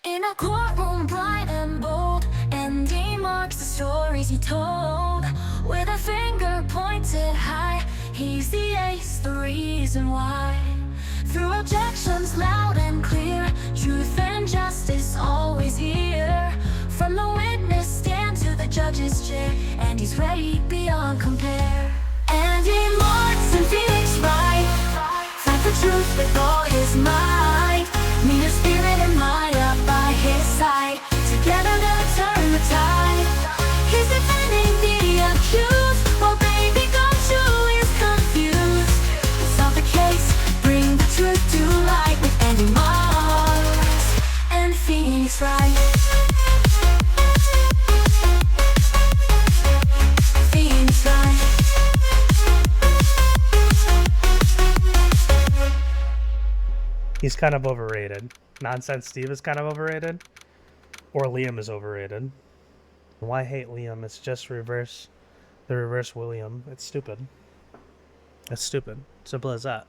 In a courtroom bright and bold, Andy marks the stories he told. With a finger pointed high, he's the ace, the reason why. Through objections loud and clear, truth and justice always here. From the witness stand to the judge's chair, and he's ready beyond compare. Andy Marks and Phoenix Wright fight for truth with all his might. Mean of spirit and mind up by his side. Together they'll turn the tide. He's defending the accused, while baby Gumshoe is confused. Solve the case, bring the truth to light with Andy Marks and Phoenix Wright. Phoenix Wright. He's kind of overrated. Nonsense Steve is kind of overrated. Or Liam is overrated. Why hate Liam? It's just the reverse William. It's stupid. It's stupid. Simple as that.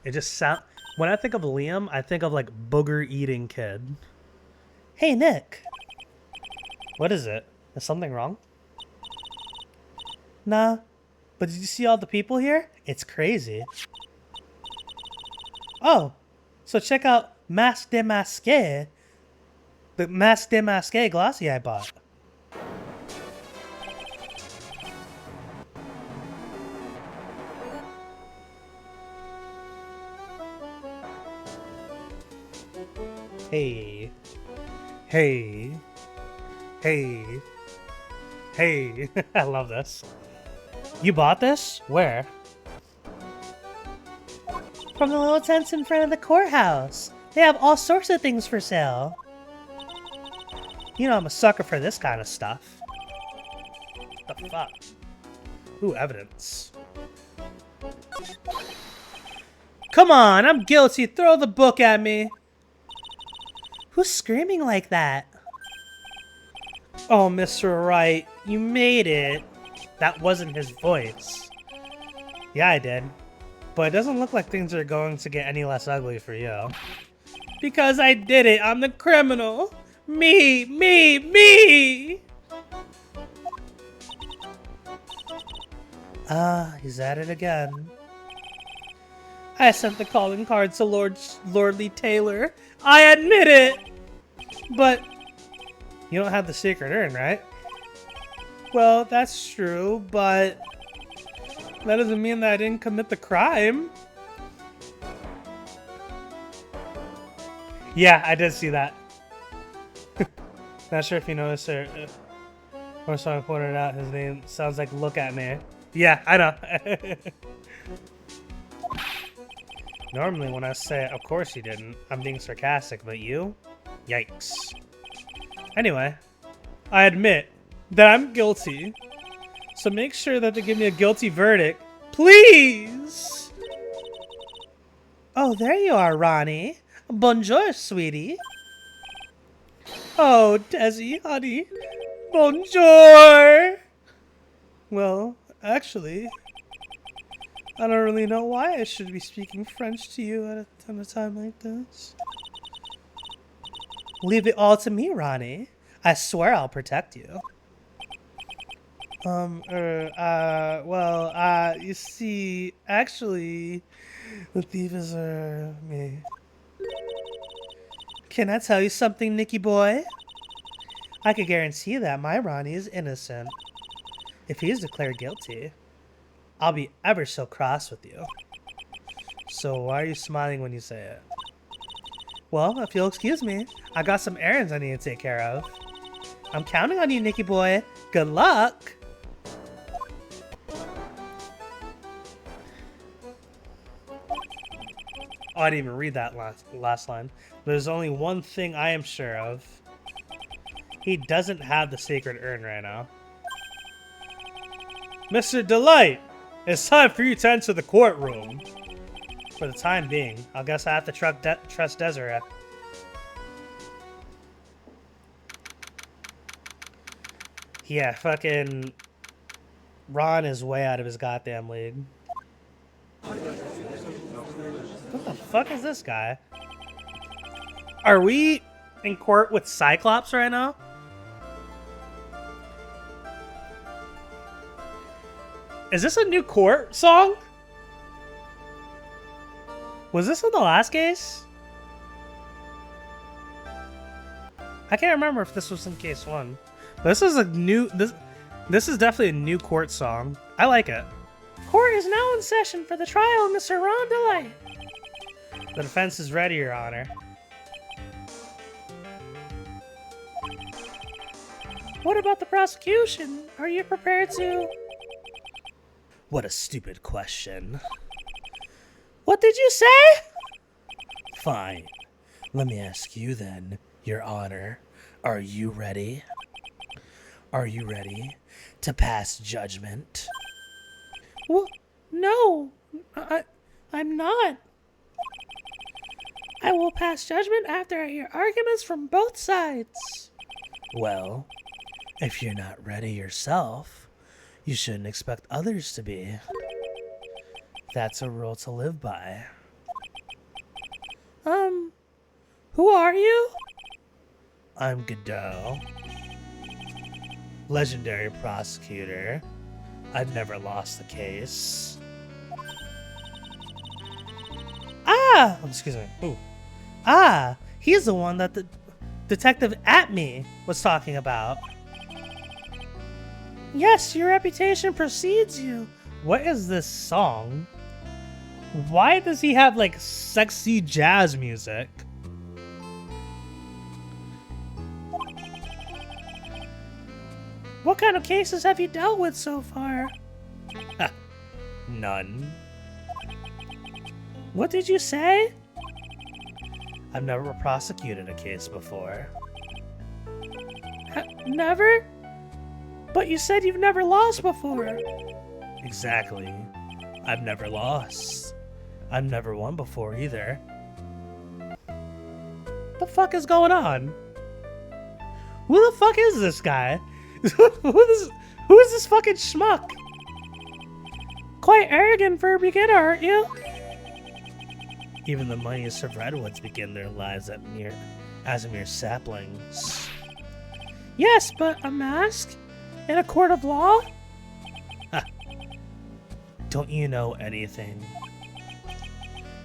It just sound. When I think of Liam, I think of like booger eating kid. Hey Nick. What is it? Is something wrong? Nah. But did you see all the people here? It's crazy. Oh. So check out Mask DeMasque. The Mask DeMasque glossy I bought. Hey. Hey. Hey. Hey. I love this. You bought this? Where? From the little tents in front of the courthouse. They have all sorts of things for sale. You know I'm a sucker for this kind of stuff. What the fuck? Ooh, evidence. Come on, I'm guilty. Throw the book at me. Who's screaming like that? Oh, Mr. Wright, you made it. That wasn't his voice. Yeah, I did. But it doesn't look like things are going to get any less ugly for you. Because I did it. I'm the criminal. Me. Ah, he's at it again. I sent the calling cards to Lordly Taylor. I admit it. But you don't have the secret urn, right? Well, that's true, but that doesn't mean that I didn't commit the crime. Yeah, I did see that. Not sure if you noticed or when someone pointed out his name sounds like Look At Me. Yeah, I know. Normally when I say, of course you didn't, I'm being sarcastic, but you? Yikes. Anyway, I admit that I'm guilty. So make sure that they give me a guilty verdict. Please! Oh, there you are, Ronnie. Bonjour, sweetie. Oh, Desi, honey. Bonjour! Well, actually, I don't really know why I should be speaking French to you at a time like this. Leave it all to me, Ronnie. I swear I'll protect you. You see, actually, the thief is, me. Can I tell you something, Nicky boy? I can guarantee that my Ronnie is innocent. If he is declared guilty, I'll be ever so cross with you. So why are you smiling when you say it? Well, if you'll excuse me, I got some errands I need to take care of. I'm counting on you, Nicky boy. Good luck! Oh, I didn't even read that last line. There's only one thing I am sure of. He doesn't have the sacred urn right now. Mr. Delight! It's time for you to enter the courtroom. For the time being, I guess I have to trust Desiree. Yeah, fucking Ron is way out of his goddamn league. What the fuck is this guy? Are we in court with Cyclops right now? Is this a new court song? Was this in the last case? I can't remember if this was in case 1. This is a new... This is definitely a new court song. I like it. Court is now in session for the trial of Mr. Rondelay. The defense is ready, Your Honor. What about the prosecution? Are you prepared to... What a stupid question. What did you say? Fine. Let me ask you then, Your Honor. Are you ready? Are you ready to pass judgment? Well, no, I'm not. I will pass judgment after I hear arguments from both sides. Well, if you're not ready yourself, you shouldn't expect others to be. That's a rule to live by. Who are you? I'm Godot. Legendary prosecutor. I've never lost a case. Ah! Oh, excuse me. Ooh. Ah! He's the one that the Detective Atmey was talking about. Yes, your reputation precedes you. What is this song? Why does he have, like, sexy jazz music? What kind of cases have you dealt with so far? None. What did you say? I've never prosecuted a case before. Never? But you said you've never lost before. Exactly. I've never lost. I've never won before either. The fuck is going on? Who the fuck is this guy? Who is this fucking schmuck? Quite arrogant for a beginner, aren't you? Even the mightiest of redwoods begin their lives as mere saplings. Yes, but a mask? In a court of law? Ha. Don't you know anything?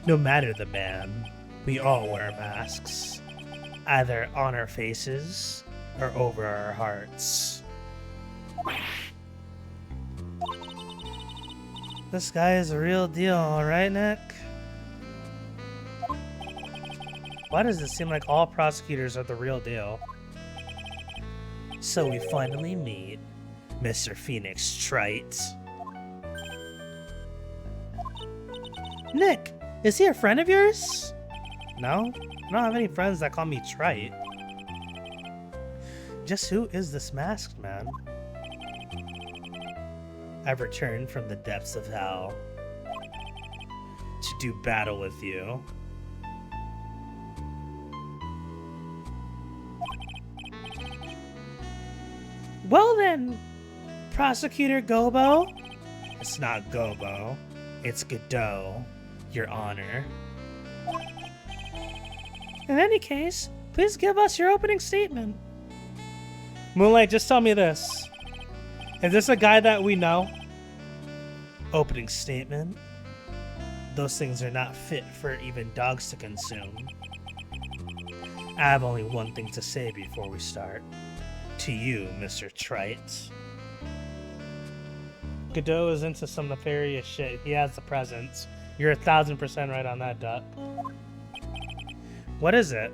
No matter the man, we all wear masks. Either on our faces or over our hearts. This guy is a real deal, alright, Nick? Why does it seem like all prosecutors are the real deal? So we finally meet Mr. Phoenix Wright. Nick, is he a friend of yours? No, I don't have any friends that call me Trite. Just who is this masked man? I've returned from the depths of hell to do battle with you. Well then, Prosecutor Gobo. It's not Gobo, it's Godot, Your Honor. In any case, please give us your opening statement. Moonlight, just tell me this. Is this a guy that we know? Opening statement? Those things are not fit for even dogs to consume. I have only one thing to say before we start. To you, Mr. Trite. Godot is into some nefarious shit. He has the presence. You're 1000% right on that, Duck. What is it?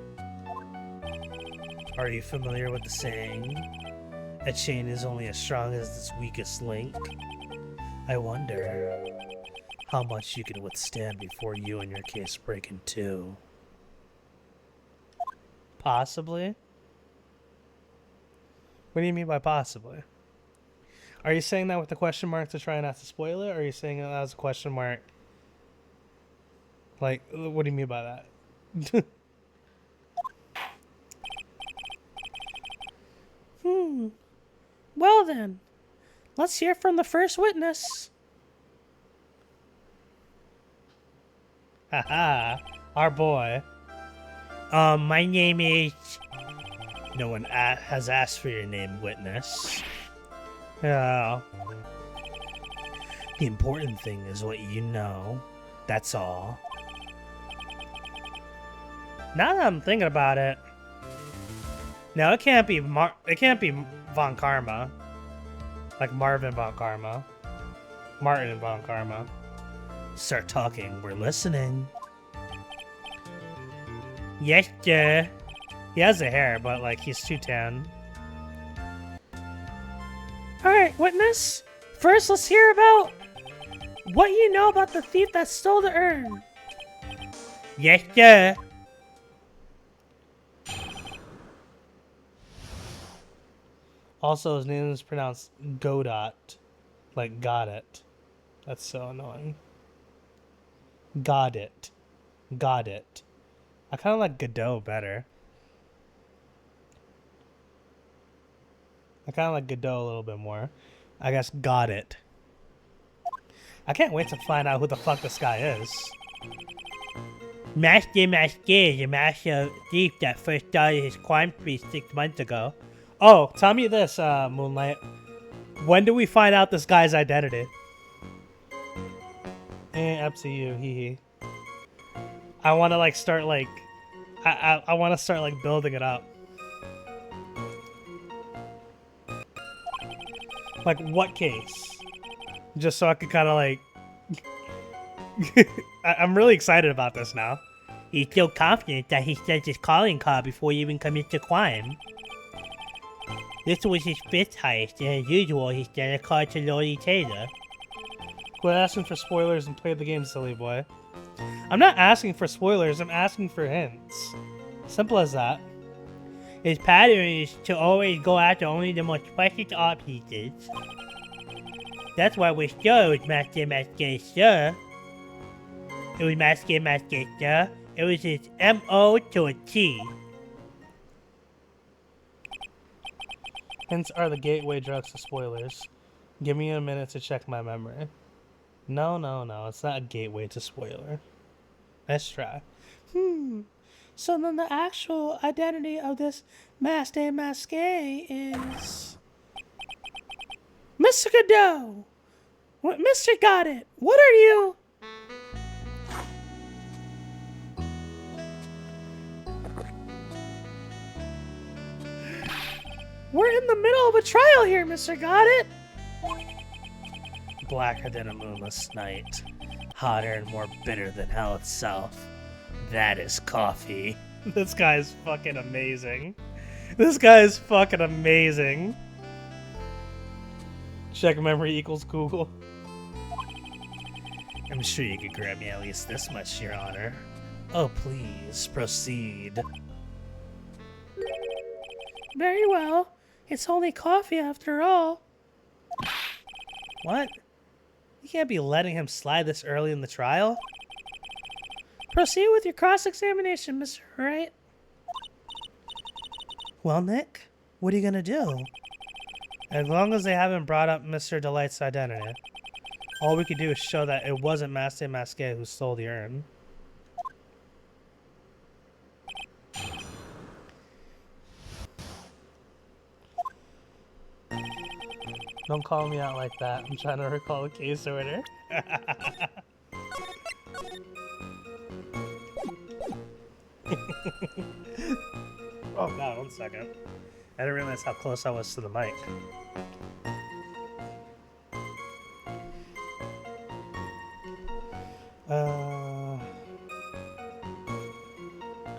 Are you familiar with the saying, a chain is only as strong as its weakest link? I wonder how much you can withstand before you and your case break in two. Possibly? What do you mean by possibly? Are you saying that with the question mark to try not to spoil it, or are you saying it as a question mark? Like, what do you mean by that? Well then, let's hear from the first witness. Haha, our boy. My name is No one has asked for your name, witness. Yeah. The important thing is what you know. That's all. Now that I'm thinking about it, no, it can't be Von Karma, like Marvin Von Karma, Martin Von Karma. Start talking. We're listening. Yes, sir. He has the hair, but like he's too tan. All right, witness. First, let's hear about what you know about the thief that stole the urn. Yes, sir. Also, his name is pronounced Godot. Like, got it. That's so annoying. Got it. Got it. I kind of like Godot better. I kind of like Godot a little bit more. I guess got it. I can't wait to find out who the fuck this guy is. Mask DeMasque is a master thief that first started his crime spree 6 months ago. Oh, tell me this, Moonlight. When do we find out this guy's identity? Up to you, hee hee. I want to like start like, I want to start like building it up. Like what case? Just so I could kind of like, I'm really excited about this now. He's so confident that he says his calling card before he even commits the crime. This was his 5th heist, and as usual, he sent a card to Lori Taylor. Quit asking for spoilers and play the game, silly boy. I'm not asking for spoilers, I'm asking for hints. Simple as that. His pattern is to always go after only the most precious art pieces. That's why we're sure it was Mask DeMasque, sir. It was Mask DeMasque, sir. It was his M.O. to a T. Hints are the gateway drugs to spoilers. Give me a minute to check my memory. No, it's not a gateway to spoiler. Let's try. So then the actual identity of this Mask DeMasque is... Mr. Godot! What, Mr. Got It! What are you? We're in the middle of a trial here, Mr. Got It! Blacker than a moonless night. Hotter and more bitter than hell itself. That is coffee. This guy is fucking amazing. This guy is fucking amazing. Check memory equals Google. I'm sure you could grant me at least this much, Your Honor. Oh, please, proceed. Very well. It's only coffee after all. What? You can't be letting him slide this early in the trial? Proceed with your cross-examination, Mr. Wright. Well, Nick, what are you gonna do? As long as they haven't brought up Mr. Delight's identity, all we could do is show that it wasn't Mask DeMasque who stole the urn. Don't call me out like that. I'm trying to recall the case order. Oh god, 1 second. I didn't realize how close I was to the mic.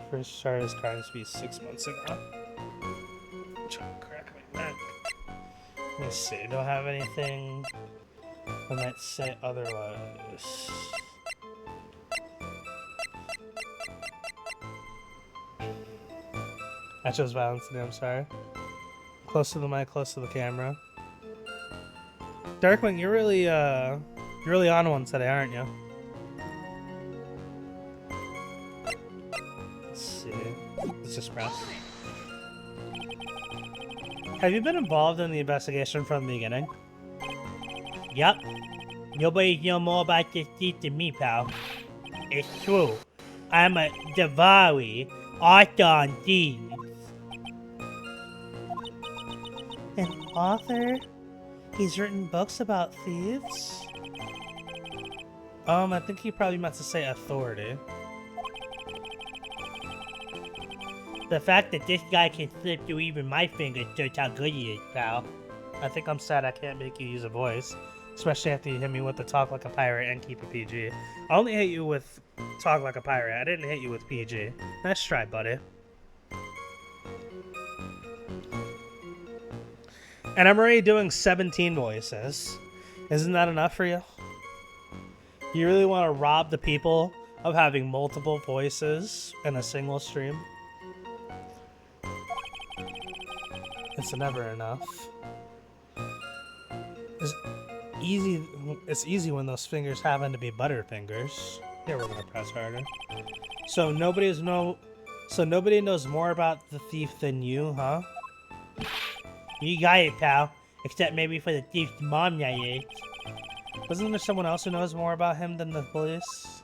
First started his crime spree 6 months ago. I'm trying to crack my neck. Let me see, do I have anything that might say otherwise? I chose violence today, I'm sorry. Close to the mic, close to the camera. Darkwing, you're really on one today, aren't you? Let's see. Let's just press. Have you been involved in the investigation from the beginning? Yup. Nobody's know more about this thief than me, pal. It's true. I'm a Davari, author on thieves. An author? He's written books about thieves? I think he probably meant to say authority. The fact that this guy can slip through even my fingers shows how good he is, pal. I think I'm sad I can't make you use a voice. Especially after you hit me with the talk like a pirate and keep it PG. I only hit you with talk like a pirate. I didn't hit you with PG. Nice try, buddy. And I'm already doing 17 voices. Isn't that enough for you? You really want to rob the people of having multiple voices in a single stream? It's never enough. It's easy when those fingers happen to be butter fingers. Here, we're gonna press harder. So nobody knows more about the thief than you, huh? You got it, pal. Except maybe for the thief's mom, that is. Wasn't there someone else who knows more about him than the police?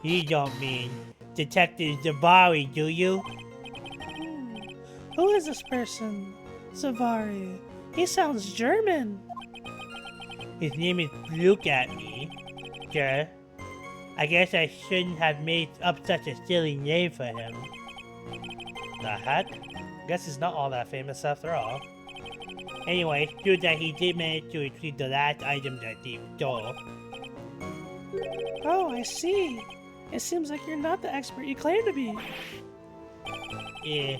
You don't mean Detective Zavari, do you? Who is this person? Zavari. He sounds German. His name is Luke Atmey. Sure. I guess I shouldn't have made up such a silly name for him. The heck? Guess he's not all that famous after all. Anyway, it's true that he did manage to retrieve the last item that he stole. Oh, I see. It seems like you're not the expert you claim to be. Yeah,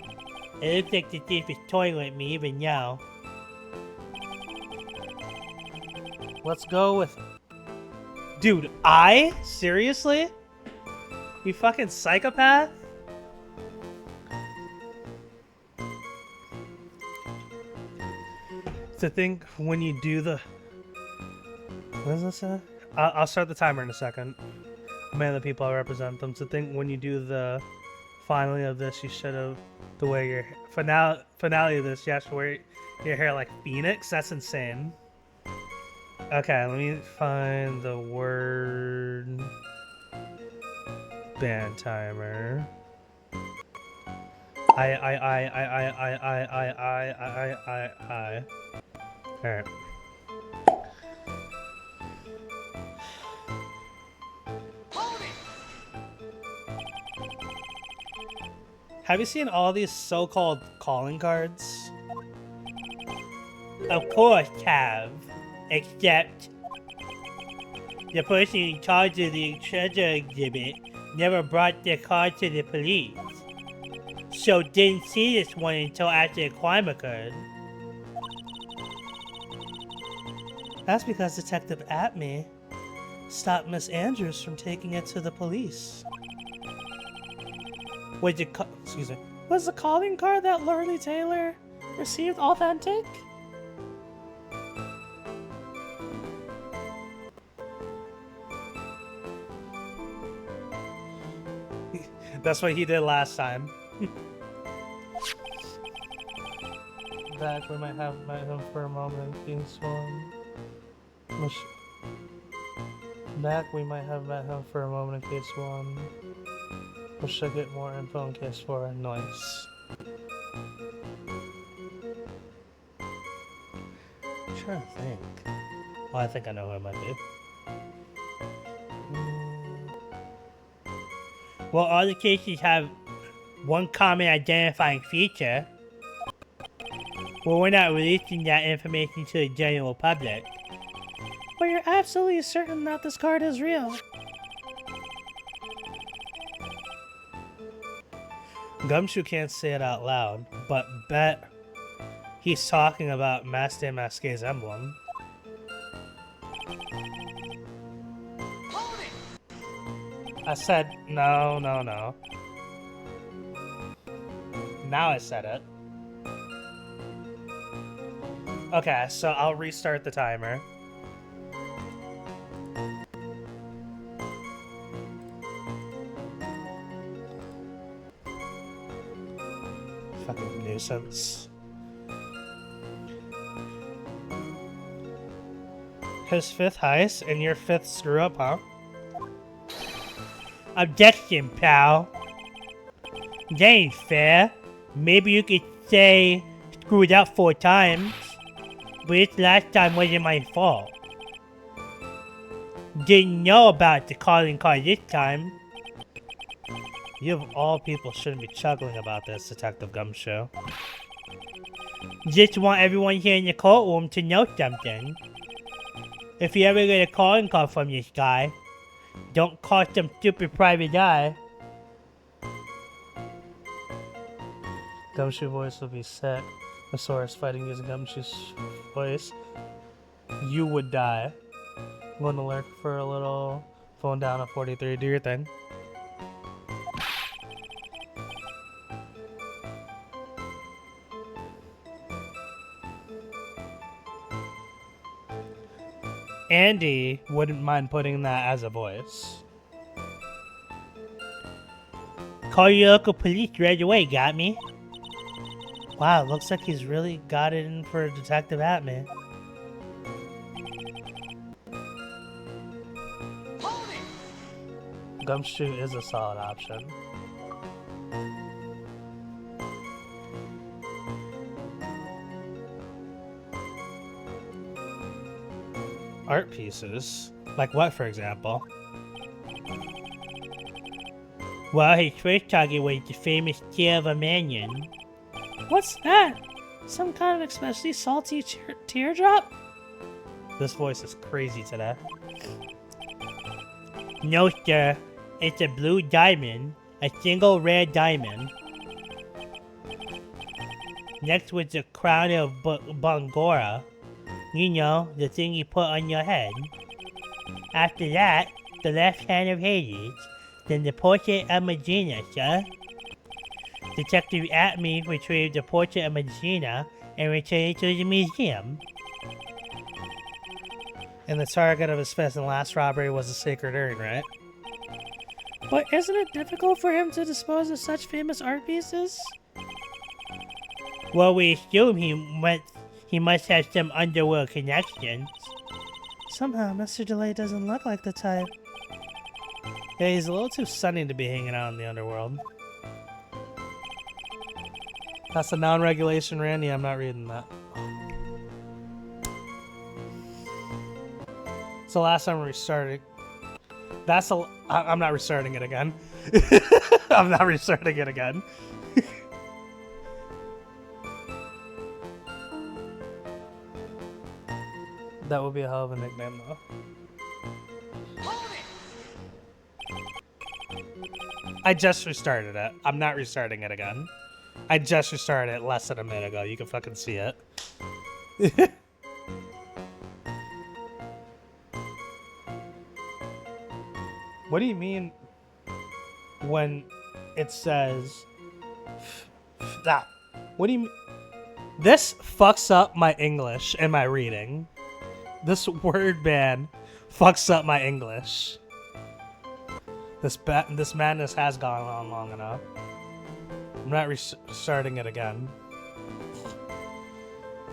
it looks like the thief is toying with me even now. Let's go with... Dude, Seriously? You fucking psychopath? To think when you do the... What does this say? I'll start the timer in a second. Man, the people I represent them. To think when you do the finale of this, you should have the way your finale of this. You have to wear your hair like Phoenix. That's insane. Okay, let me find the word band timer. I. Alright. Have you seen all these so-called calling cards? Of course, have. Except the person in charge of the treasure exhibit never brought the card to the police. So didn't see this one until after the crime occurred. That's because Detective Atmey stopped Miss Andrews from taking it to the police. Was the calling card that Lorelei Taylor received authentic? That's what he did last time. Back, we might have met him for a moment in case one. Back, we might have met him for a moment in case one. We should get more info in case four. Nice. I'm trying to think. Oh, I think I know who it might be. Well, all the cases have one common identifying feature. Well, we're not releasing that information to the general public. But you're absolutely certain that this card is real. Gumshoe can't say it out loud, but bet he's talking about Mask DeMasque's emblem. I said no. Now I said it. Okay, so I'll restart the timer. Fucking nuisance. His fifth heist and your fifth screw up, huh? Objection, pal. That ain't fair. Maybe you could say screwed up 4 times. But this last time wasn't my fault. Didn't know about the calling card this time. You of all people shouldn't be chuckling about this, Detective Gumshoe. Just want everyone here in the courtroom to know something. If you ever get a calling card from this guy, don't call some stupid private eye. Gumshoe voice will be set. Notorious fighting using Gumshoe's voice. You would die. I'm going to lurk for a little. Phone down at 43. Do your thing. Andy wouldn't mind putting that as a voice. Call your local police right away, got me? Wow, looks like he's really got it in for Detective Atmey. Gumshoe is a solid option. Art pieces? Like what, for example? Well, his first target was the famous Tear of a Mannion. What's that? Some kind of especially salty teardrop? This voice is crazy today. No, sir. It's a blue diamond. A single rare diamond. Next was the crown of Bangora. You know, the thing you put on your head. After that, the left hand of Hades. Then the portrait of Medina, sir. Detective Atmey retrieved the portrait of Medina and returned it to the museum. And the target of his fifth and last robbery was a sacred urn, right? But isn't it difficult for him to dispose of such famous art pieces? Well, we assume he must have some underworld connections. Somehow, Mr. Delay doesn't look like the type. Yeah, he's a little too sunny to be hanging out in the underworld. That's a non-regulation, Randy. I'm not reading that. It's the last time we restarted. I'm not restarting it again. I'm not restarting it again. That would be a hell of a nickname, though. I just restarted it. I'm not restarting it again. I just restarted it less than a minute ago. You can fucking see it. What do you mean when it says that? What do you mean? This fucks up my English and my reading. This word ban fucks up my English. This madness has gone on long enough. I'm not restarting it again.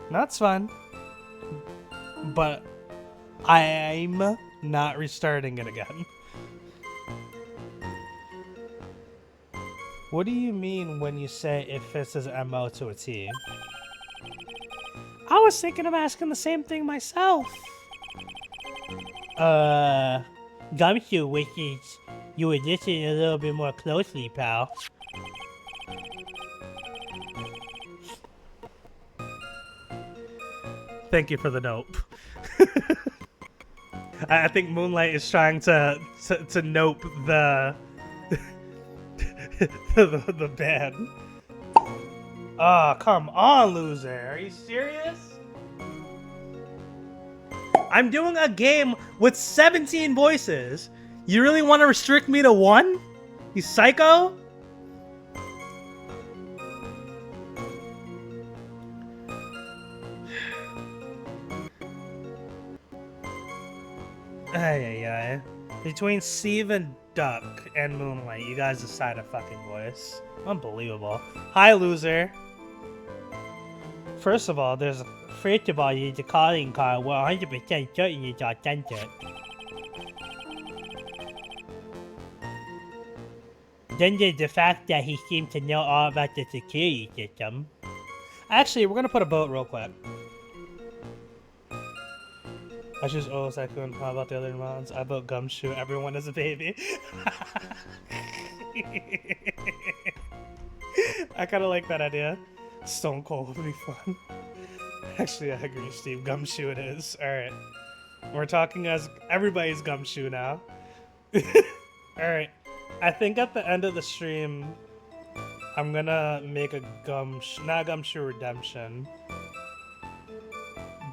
That's fine. But I'm not restarting it again. What do you mean when you say it fits his MO to a T? I was thinking of asking the same thing myself. Gumshoe wishes you would listen a little bit more closely, pal. Thank you for the nope. I think Moonlight is trying to nope the the band. Oh, come on, loser. Are you serious? I'm doing a game with 17 voices. You really want to restrict me to 1? You psycho? Ay. Between Steve and Duck and Moonlight, you guys decide a fucking voice. Unbelievable. Hi, loser. First of all, you use the calling card. We're 100% certain it's authentic. Then there's the fact that he seemed to know all about the security system. Actually, we're gonna put a boat real quick. I choose O's Tycoon. How about the other mods? I vote Gumshoe. Everyone is a baby. I kind of like that idea. Stone Cold would be fun. Actually, I agree, Steve. Gumshoe it is. Alright. We're talking as everybody's Gumshoe now. Alright. I think at the end of the stream, I'm gonna make a not Gumshoe Redemption,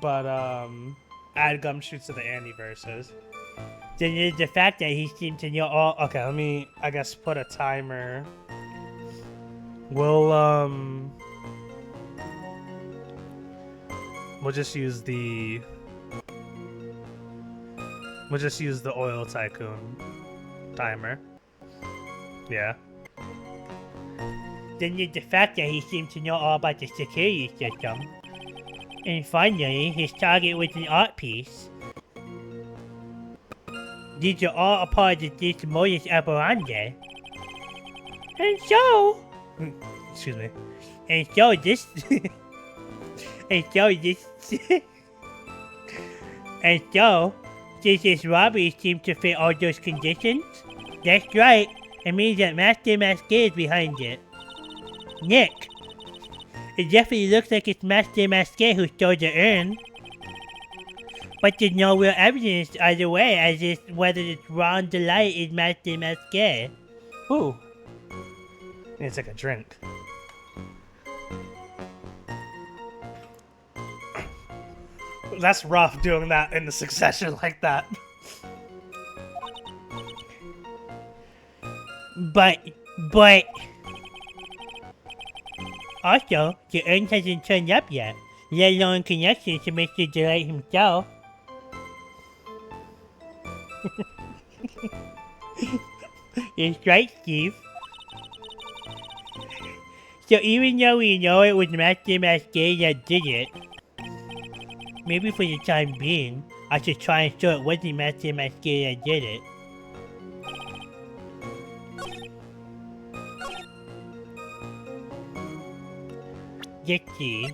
but add Gumshoe to the Andyverses. The fact that he seemed to know all. Okay, let me, I guess, put a timer. We'll just use the oil tycoon timer. Yeah. Then the fact that he seemed to know all about the security system. And finally, his target was an art piece. These are all a part of this modus operandi. And so... Excuse me. And so this... and so this... and so, since this robbery seems to fit all those conditions, that's right, it means that Mask DeMasque is behind it. Nick, it definitely looks like it's Mask DeMasque who stole the urn. But there's no real evidence either way as if whether it's Ron Delight is Mask DeMasque. Ooh. I need to take a drink. That's rough doing that in the succession like that. But... Also, the urn hasn't turned up yet, let alone connection to Mr. Delight himself. It's right, Steve. So even though we know it was Mask DeMasque that did it, maybe for the time being, I should try and show it wasn't Mask DeMasque that did it. Let's see.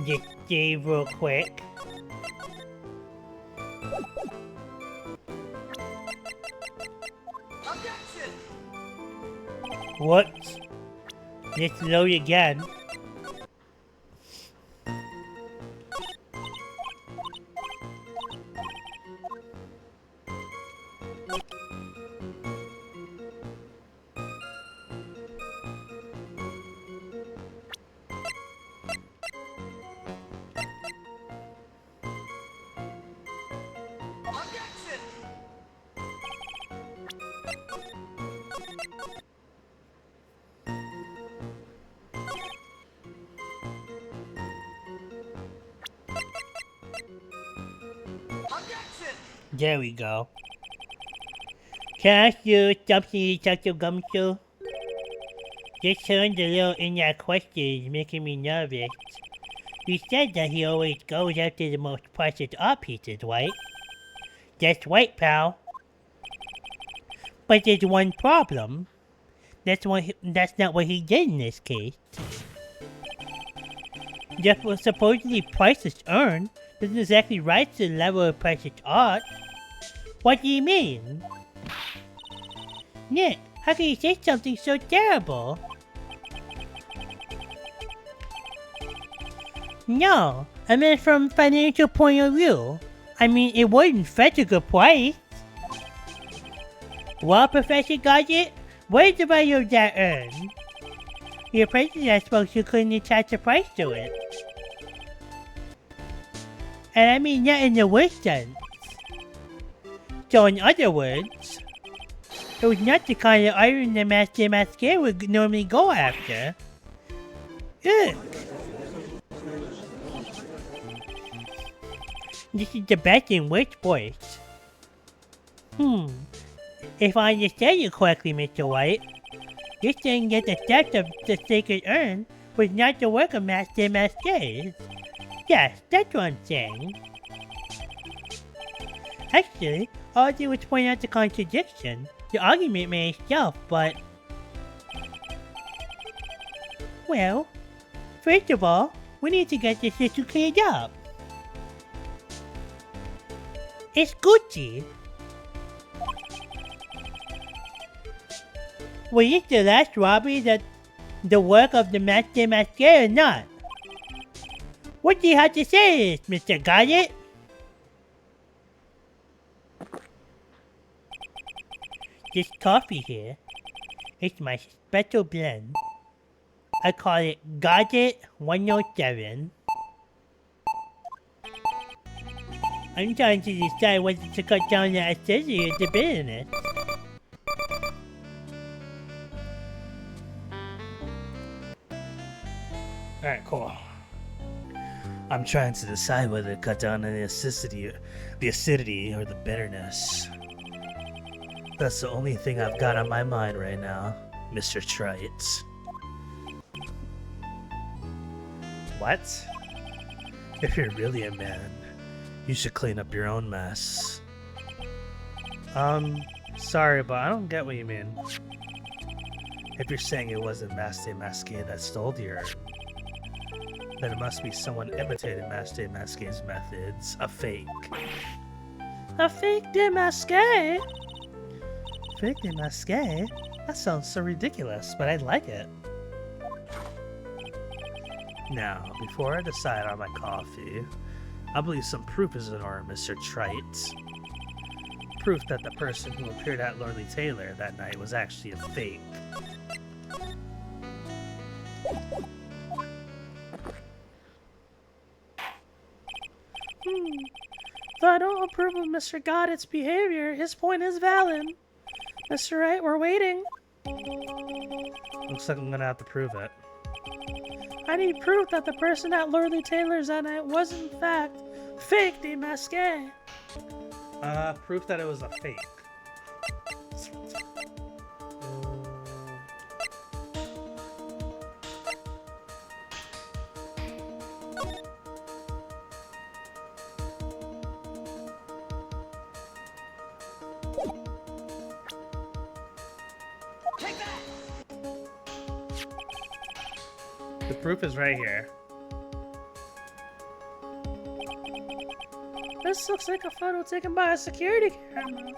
Just save real quick. Objection! What? Let's load again. Objection! Objection! There we go. Can I ask you something, Detective Gumshoe? This turned a little in that question is making me nervous. You said that he always goes after the most precious art pieces, right? That's right, pal. But there's one problem. That's not what he did in this case. The supposedly priceless urn doesn't exactly rise to the level of precious art. What do you mean? Nick, how can you say something so terrible? No, I meant from a financial point of view. I mean, it wasn't fetch a good price. Well, Professor Gadget, what is the value of that urn? Your president spoke you couldn't attach a price to it. And I mean that in the worst sense. So in other words, it was not the kind of item that Mask DeMasque would normally go after. Ugh. This is the best and worst voice. If I understand you correctly, Mr. White, you're saying that the theft of the sacred urn was not the work of Mask DeMasque. Yes, that's what I'm saying. Actually, all I did was point out the contradiction. The argument made itself, but... Well, first of all, we need to get this issue cleared up. It's Gucci. Was this the last robbery that the work of the Mask DeMasque or not? What do you have to say to this, Mr. Godot? This coffee here is my special blend. I call it Godot 107. I'm trying to decide whether to cut down the acidity or the bitterness. Alright, cool. I'm trying to decide whether to cut down on the acidity or the bitterness. That's the only thing I've got on my mind right now, Mr. Wright. What? If you're really a man, you should clean up your own mess. Sorry, but I don't get what you mean. If you're saying it wasn't Mask DeMasque that stole the urn, then it must be someone imitated Mask DeMasque's methods. A fake. A fake DeMasque? Fake DeMasque? That sounds so ridiculous, but I like it. Now, before I decide on my coffee, I believe some proof is in order, Mr. Wright. Proof that the person who appeared at Lordly Taylor that night was actually a fake. Though I don't approve of Mr. Godot's behavior, his point is valid. Mr. Wright, we're waiting. Looks like I'm gonna have to prove it. I need proof that the person at Lordly Taylor's that night was in fact fake DeMasque. Proof that it was a fake. The proof is right here. This looks like a photo taken by a security camera.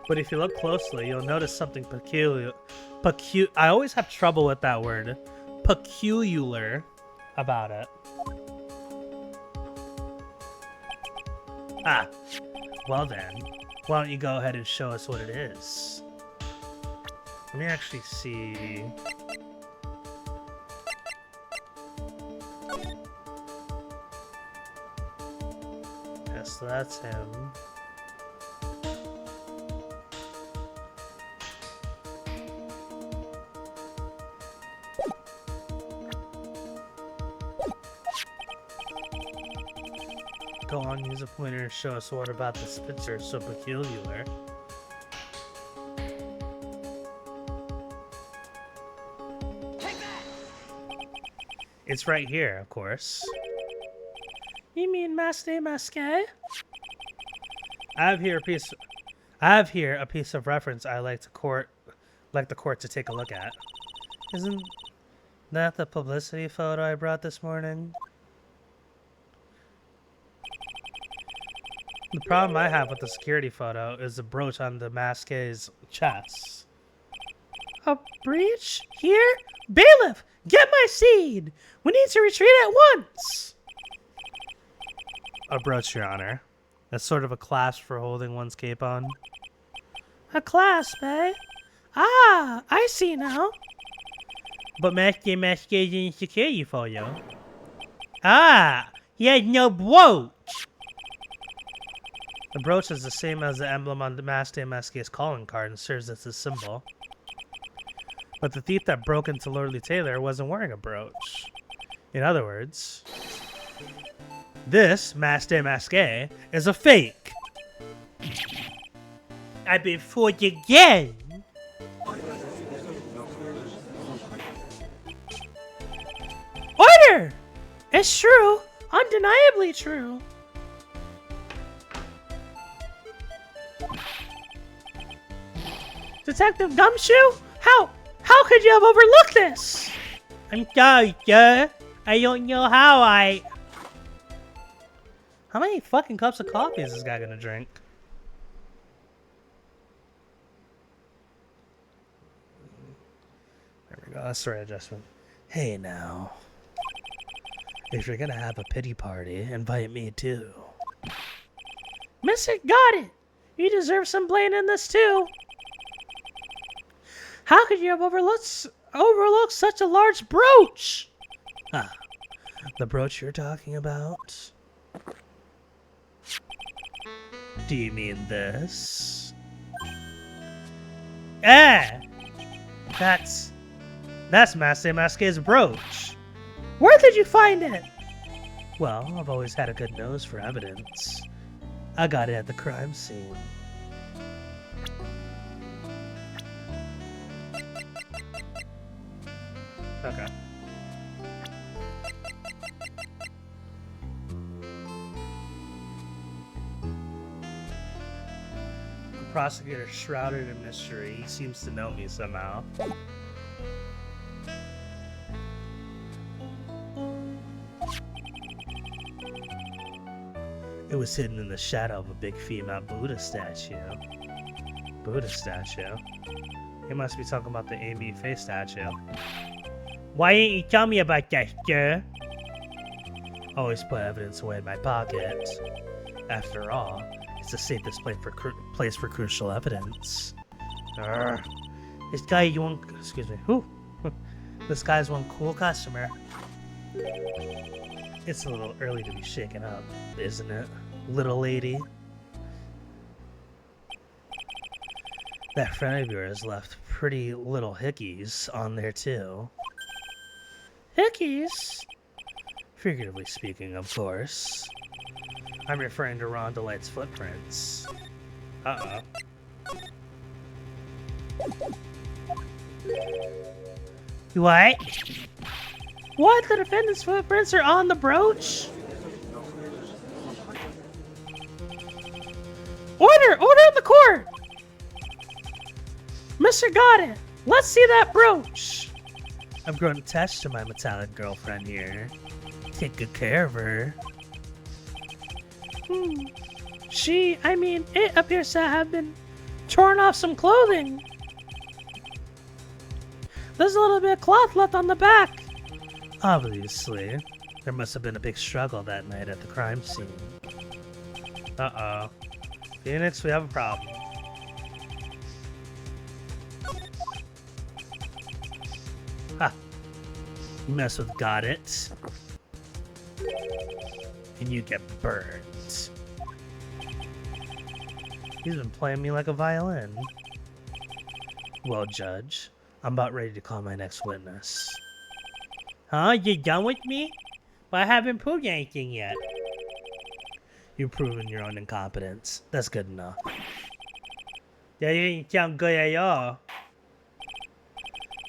But if you look closely, you'll notice something peculiar. I always have trouble with that word. Peculiar about it. Ah, well then. Why don't you go ahead and show us what it is? Let me actually see. So that's him. Go on, use a pointer to show us what about the Spitzer is so peculiar. It's right here, of course. You mean Mask DeMasque? I have here a piece of reference I like the court to take a look at. Isn't that the publicity photo I brought this morning? The problem I have with the security photo is the brooch on DeMasque's chest. A breach? Here? Bailiff! Get my seed! We need to retreat at once! A brooch, Your Honor. That's sort of a clasp for holding one's cape on. A clasp, eh? Ah, I see now. But Mask DeMasque didn't secure you for you. Ah, he has no brooch. The brooch is the same as the emblem on the Mask DeMasque's calling card and serves as a symbol. But the thief that broke into Lordly Taylor wasn't wearing a brooch. In other words, this Mask DeMasque is a fake. I've been fooled again. Sure! It's true. Undeniably true. Detective Gumshoe? How could you have overlooked this? I'm sorry, sir. I don't know how I... How many fucking cups of coffee is this guy gonna drink? There we go, that's the right adjustment. Hey now. If you're gonna have a pity party, invite me too. Mr. Got it! You deserve some blame in this too. How could you have overlooked such a large brooch? Ah, the brooch you're talking about? Do you mean this? That's Mask DeMasque's brooch. Where did you find it? Well, I've always had a good nose for evidence. I got it at the crime scene. Okay. The prosecutor shrouded in mystery. He seems to know me somehow. It was hidden in the shadow of a big female Buddha statue. Buddha statue? He must be talking about the Amy face statue. Why didn't you tell me about that, sir? Always put evidence away in my pocket. After all, it's the safest place for crucial evidence. Urgh. This guy is one... Excuse me. Who? This guy's one cool customer. It's a little early to be shaken up, isn't it, little lady? That friend of yours left pretty little hickeys on there, too. Hickeys? Figuratively speaking, of course. I'm referring to Ron Delight's footprints. Uh-oh. What? What? The defendant's footprints are on the brooch? Order in the court! Mr. Godot, let's see that brooch. I've grown attached to my metallic girlfriend here. Take good care of her. It appears to have been torn off some clothing. There's a little bit of cloth left on the back. Obviously. There must have been a big struggle that night at the crime scene. Uh-oh. Phoenix, we have a problem. Ha! You mess with Got It, and you get burned. He's been playing me like a violin. Well, Judge, I'm about ready to call my next witness. Huh? You done with me? But I haven't proved anything yet. You've proven your own incompetence. That's good enough. That didn't sound good at all.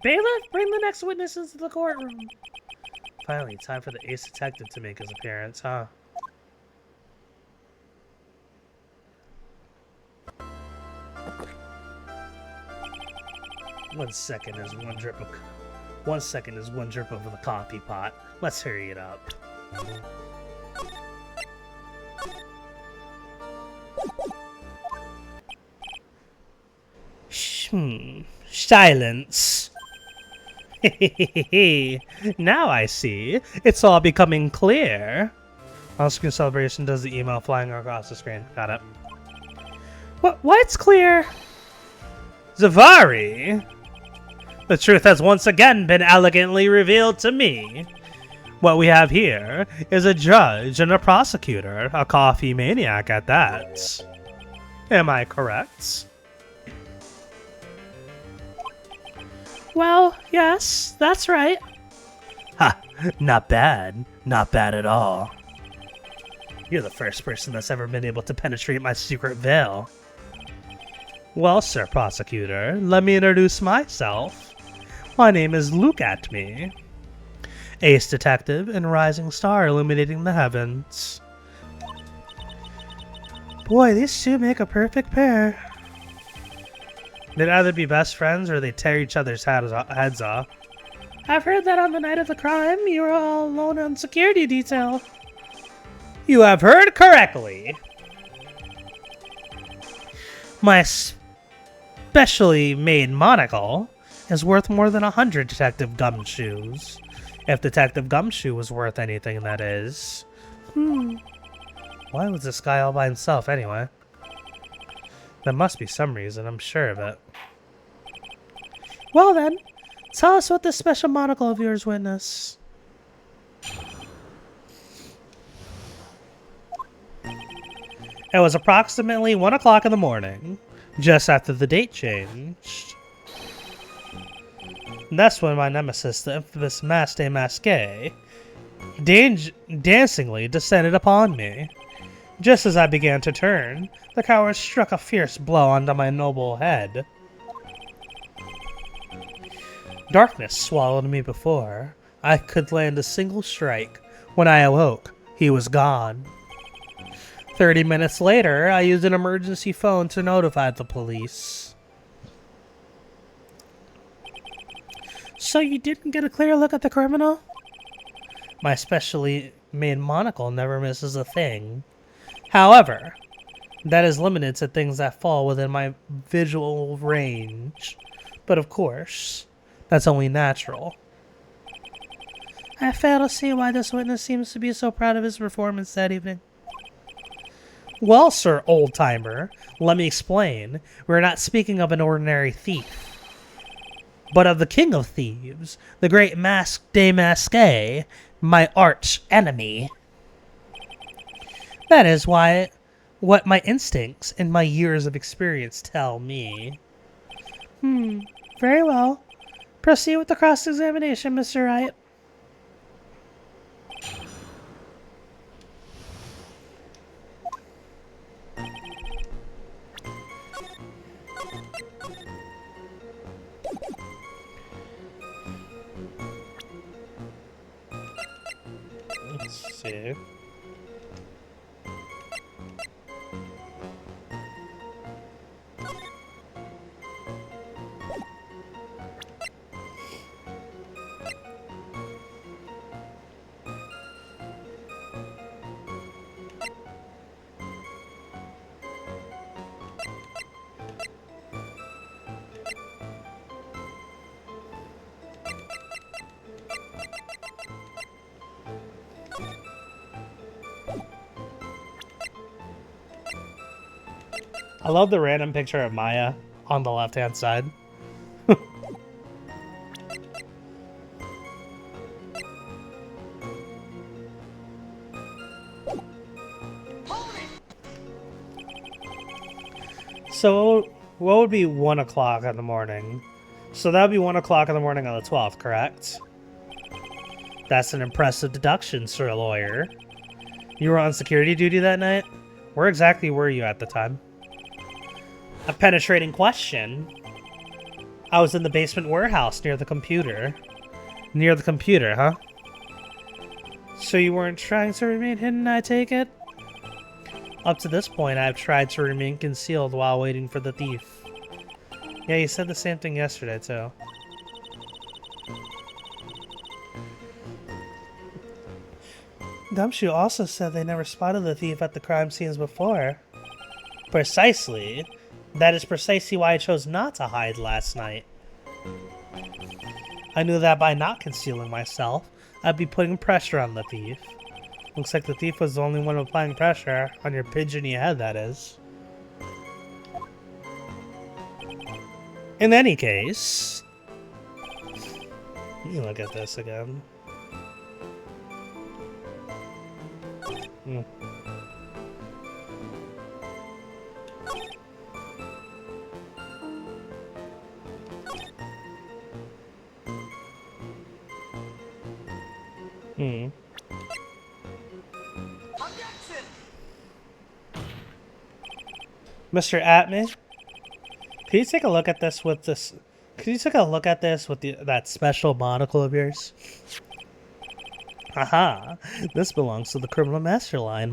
Bailiff, bring the next witness into the courtroom. Finally, time for the ace detective to make his appearance, huh? One second is one drip of the coffee pot. Let's hurry it up. Silence. Now I see. It's all becoming clear. On-screen celebration does the email flying across the screen. Got it. What's clear? Zavari! The truth has once again been elegantly revealed to me. What we have here is a judge and a prosecutor, a coffee maniac at that. Am I correct? Well, yes, that's right. Ha! Not bad. Not bad at all. You're the first person that's ever been able to penetrate my secret veil. Well, Sir Prosecutor, let me introduce myself. My name is Atmey, Ace detective and rising star illuminating the heavens. Boy, these two make a perfect pair. They'd either be best friends or they tear each other's heads off. I've heard that on the night of the crime, you were all alone on security detail. You have heard correctly. My specially made monocle is worth more than 100 Detective Gumshoes. If Detective Gumshoe was worth anything, that is. Why was this guy all by himself anyway? There must be some reason, I'm sure of it. Well then, tell us what this special monocle of yours witnessed. It was approximately 1 o'clock in the morning, just after the date changed. That's when my nemesis, the infamous Mask DeMasque, dancingly descended upon me. Just as I began to turn, the coward struck a fierce blow onto my noble head. Darkness swallowed me before I could land a single strike. When I awoke, he was gone. 30 minutes later, I used an emergency phone to notify the police. So you didn't get a clear look at the criminal? My specially made monocle never misses a thing. However, that is limited to things that fall within my visual range. But of course, that's only natural. I fail to see why this witness seems to be so proud of his performance that evening. Well, sir old-timer, let me explain. We're not speaking of an ordinary thief, but of the king of thieves, the great Mask DeMasque, my arch enemy. That is what my instincts and my years of experience tell me. Very well. Proceed with the cross-examination, Mr. Wright. Let's see. I love the random picture of Maya on the left-hand side. So, what would be 1 o'clock in the morning? So that would be 1 o'clock in the morning on the 12th, correct? That's an impressive deduction, sir lawyer. You were on security duty that night? Where exactly were you at the time? A penetrating question. I was in the basement warehouse near the computer. Near the computer, huh? So you weren't trying to remain hidden, I take it? Up to this point, I've tried to remain concealed while waiting for the thief. Yeah, you said the same thing yesterday, too. Gumshoe also said they never spotted the thief at the crime scenes before. Precisely. That is precisely why I chose not to hide last night. I knew that by not concealing myself, I'd be putting pressure on the thief. Looks like the thief was the only one applying pressure on your pigeony head, that is. In any case... Let me look at this again. Mr. Atmey, can you take a look at this with this? Can you take a look at this with that special monocle of yours? Haha, this belongs to the criminal mastermind,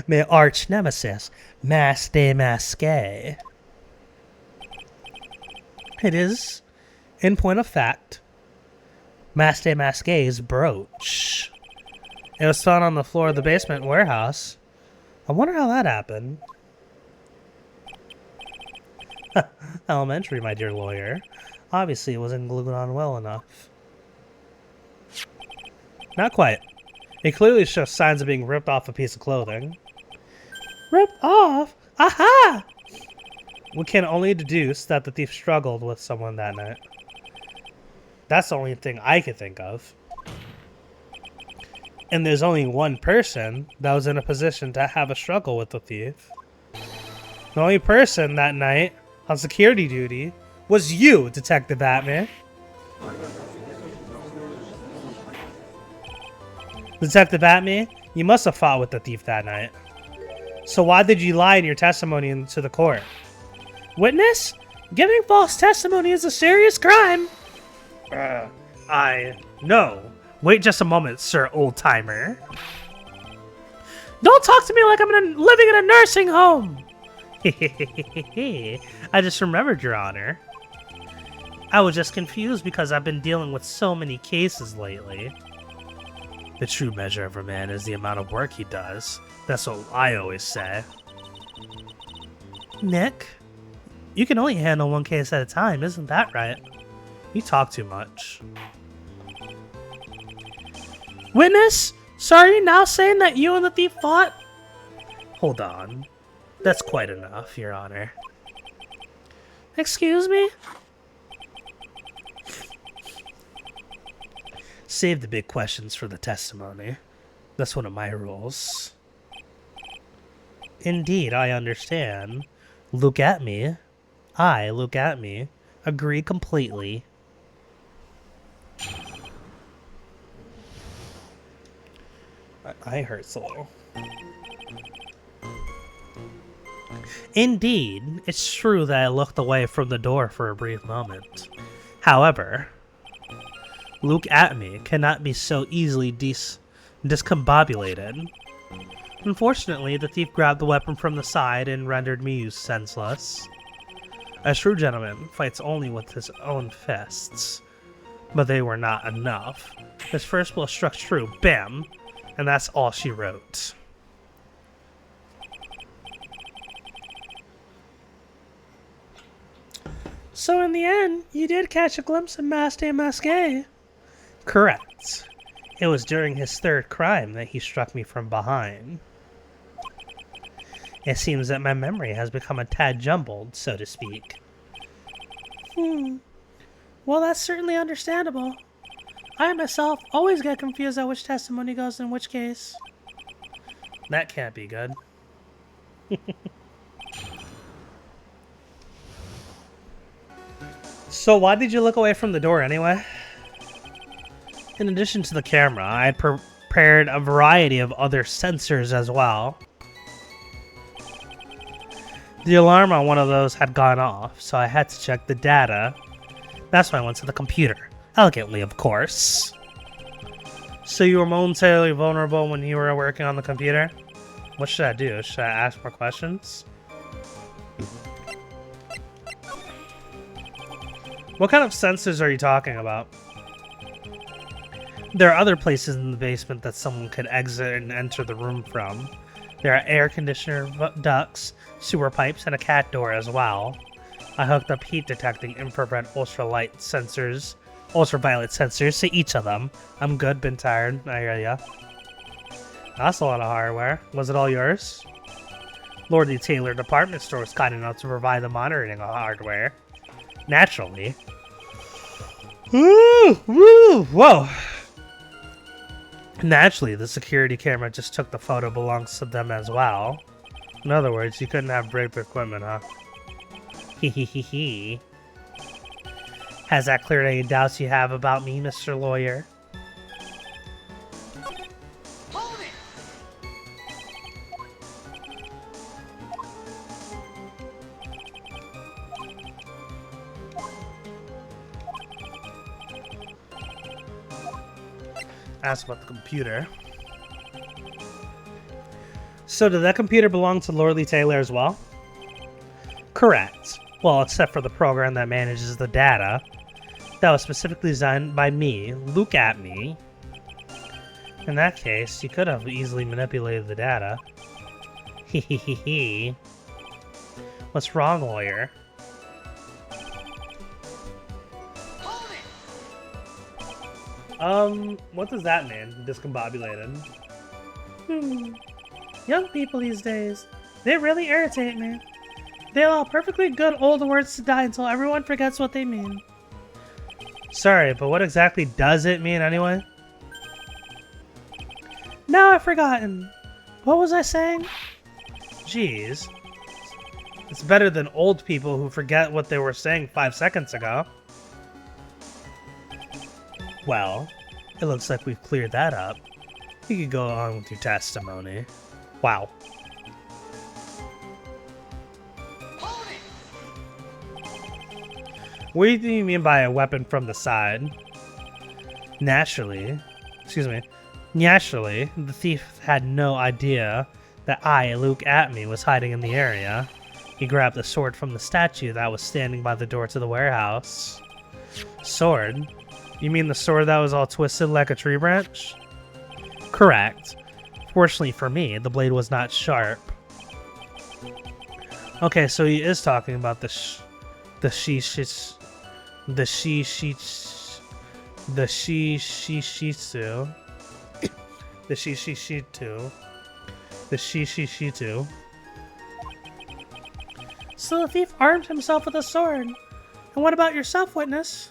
my arch nemesis, Mask DeMasque. It is, in point of fact, Mask DeMasque's brooch. It was found on the floor of the basement warehouse. I wonder how that happened. Elementary, my dear lawyer. Obviously, it wasn't glued on well enough. Not quite. It clearly shows signs of being ripped off a piece of clothing. Ripped off? Aha! We can only deduce that the thief struggled with someone that night. That's the only thing I could think of. And there's only one person that was in a position to have a struggle with the thief. The only person that night on security duty was you, Detective Atmey. Detective Atmey, you must have fought with the thief that night. So why did you lie in your testimony to the court? Witness? Giving false testimony is a serious crime. No. Wait just a moment, Sir Old-Timer. Don't talk to me like I'm living in a nursing home. I just remembered, Your Honor. I was just confused because I've been dealing with so many cases lately. The true measure of a man is the amount of work he does. That's what I always say. Nick, you can only handle one case at a time, isn't that right? You talk too much. Witness? So are you now saying that you and the thief fought? Hold on. That's quite enough, Your Honor. Excuse me? Save the big questions for the testimony. That's one of my rules. Indeed, I understand. Look at me. Look at me. Agree completely. I hurts a little. Indeed, it's true that I looked away from the door for a brief moment. However, Luke Atmey cannot be so easily discombobulated. Unfortunately, the thief grabbed the weapon from the side and rendered me senseless. A true gentleman fights only with his own fists. But they were not enough. His first blow struck true, bam! And that's all she wrote. So in the end, you did catch a glimpse of Mask DeMasque. Correct. It was during his third crime that he struck me from behind. It seems that my memory has become a tad jumbled, so to speak. Well, that's certainly understandable. I myself always get confused at which testimony goes in which case. That can't be good. So why did you look away from the door anyway? In addition to the camera, I had prepared a variety of other sensors as well. The alarm on one of those had gone off, so I had to check the data. That's why I went to the computer. Elegantly, of course. So you were momentarily vulnerable when you were working on the computer? What should I do? Should I ask more questions? What kind of sensors are you talking about? There are other places in the basement that someone could exit and enter the room from. There are air conditioner ducts, sewer pipes, and a cat door as well. I hooked up heat-detecting infrared ultraviolet sensors to each of them. I'm good, been tired. I hear ya. That's a lot of hardware. Was it all yours? Lordly Taylor Department Store was kind enough to provide the monitoring of hardware. Naturally. Woo! Woo! Whoa! Naturally, the security camera just took the photo belongs to them as well. In other words, you couldn't have break equipment, huh? Hehehehe. Has that cleared any doubts you have about me, Mr. Lawyer? Hold it! ask about the computer. So did that computer belong to Lordly Taylor as well? Correct. Well, except for the program that manages the data. That was specifically designed by me, Luke Atmey. In that case, you could have easily manipulated the data. Hehehe. What's wrong, lawyer? What does that mean? Discombobulated. Young people these days, they really irritate me. They allow perfectly good old words to die until everyone forgets what they mean. Sorry, but what exactly does it mean anyway? Now I've forgotten. What was I saying? Jeez. It's better than old people who forget what they were saying 5 seconds ago. Well, it looks like we've cleared that up. You could go on with your testimony. Wow. What do you mean by a weapon from the side? Naturally, the thief had no idea that I, Luke Atmey, was hiding in the area. He grabbed the sword from the statue that was standing by the door to the warehouse. Sword? You mean the sword that was all twisted like a tree branch? Correct. Fortunately for me, the blade was not sharp. Okay, so he is talking about the shishitsu. So the thief armed himself with a sword. And what about yourself, witness?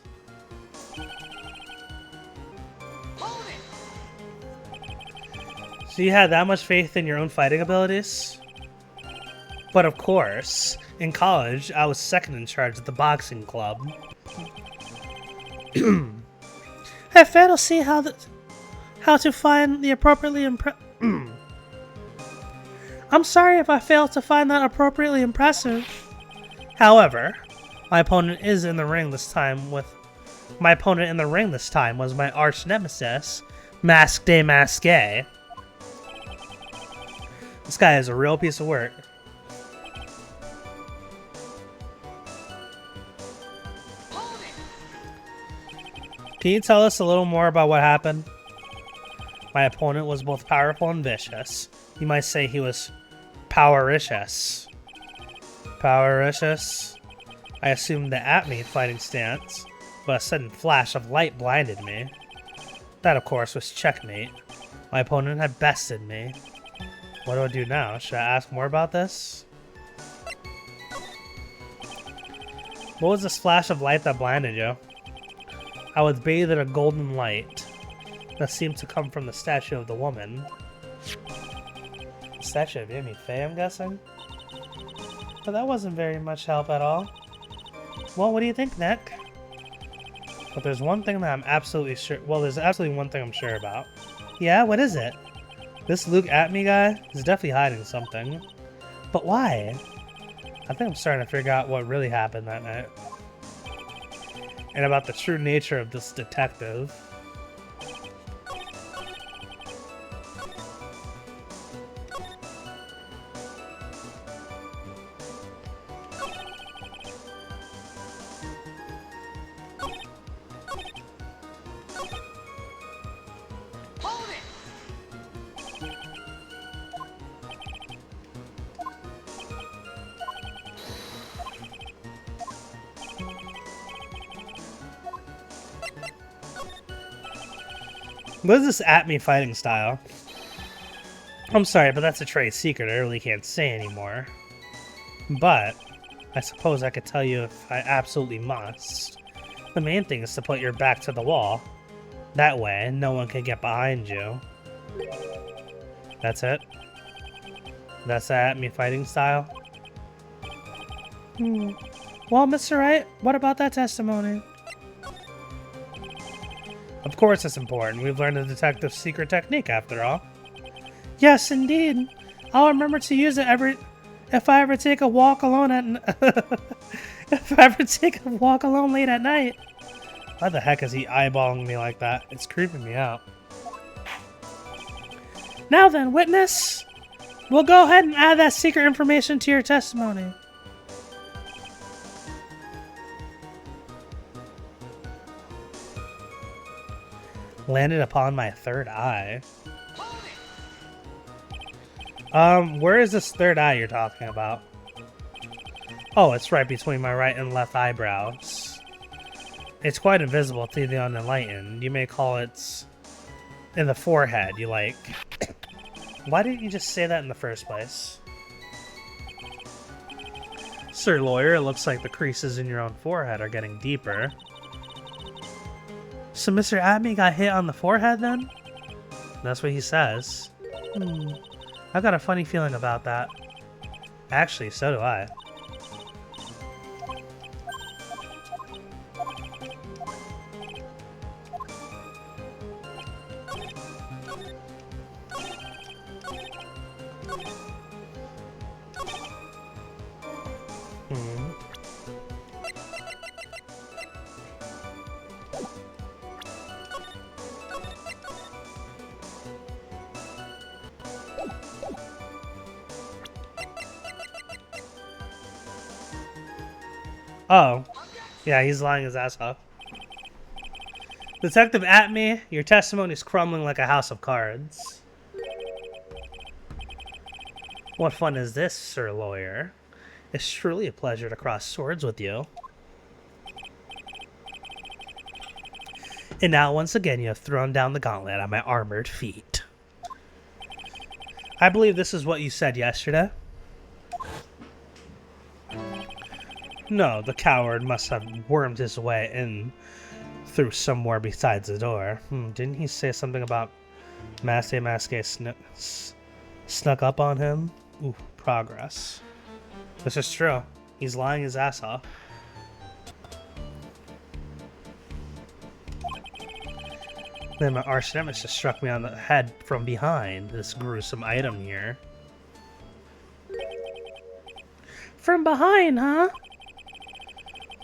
So you had that much faith in your own fighting abilities? But of course, in college, I was second in charge of the boxing club. I fail to see how to find the appropriately I'm sorry if I failed to find that appropriately impressive. However, my opponent in the ring this time was my arch nemesis, Mask DeMasque. This guy is a real piece of work. Can you tell us a little more about what happened? My opponent was both powerful and vicious. You might say he was powericious. Powericious? I assumed the Atmey fighting stance, but a sudden flash of light blinded me. That, of course, was checkmate. My opponent had bested me. What do I do now? Should I ask more about this? What was this flash of light that blinded you? I was bathed in a golden light that seemed to come from the statue of the woman. The statue of Amy Faye, I'm guessing? But that wasn't very much help at all. Well, what do you think, Nick? But there's one thing that I'm absolutely sure... Well, there's absolutely one thing I'm sure about. Yeah, what is it? This Luke Atmey guy is definitely hiding something. But why? I think I'm starting to figure out what really happened that night. And about the true nature of this detective. What is this Atmey fighting style? I'm sorry, but that's a trade secret I really can't say anymore. But, I suppose I could tell you if I absolutely must. The main thing is to put your back to the wall. That way, no one can get behind you. That's it? That's the Atmey fighting style? Well, Mr. Wright, what about that testimony? Of course it's important. We've learned the detective's secret technique, after all. Yes, indeed. I'll remember to use it if I ever take a walk alone late at night. Why the heck is he eyeballing me like that? It's creeping me out. Now then, witness, we'll go ahead and add that secret information to your testimony. Landed upon my third eye. Where is this third eye you're talking about? Oh, it's right between my right and left eyebrows. It's quite invisible to the unenlightened. You may call it in the forehead, you like. Why didn't you just say that in the first place? Sir Lawyer, it looks like the creases in your own forehead are getting deeper. So Mr. Atmey got hit on the forehead then? That's what he says. I've got a funny feeling about that. Actually, so do I. Oh, yeah, he's lying his ass off. Detective Atmey, your testimony is crumbling like a house of cards. What fun is this, Sir Lawyer? It's truly a pleasure to cross swords with you. And now, once again, you have thrown down the gauntlet at my armored feet. I believe this is what you said yesterday. No, the coward must have wormed his way in through somewhere besides the door. Didn't he say something about Mask DeMasque snuck up on him? Ooh, progress. This is true. He's lying his ass off. Then my arch nemesis just struck me on the head from behind. This gruesome item here. From behind, huh?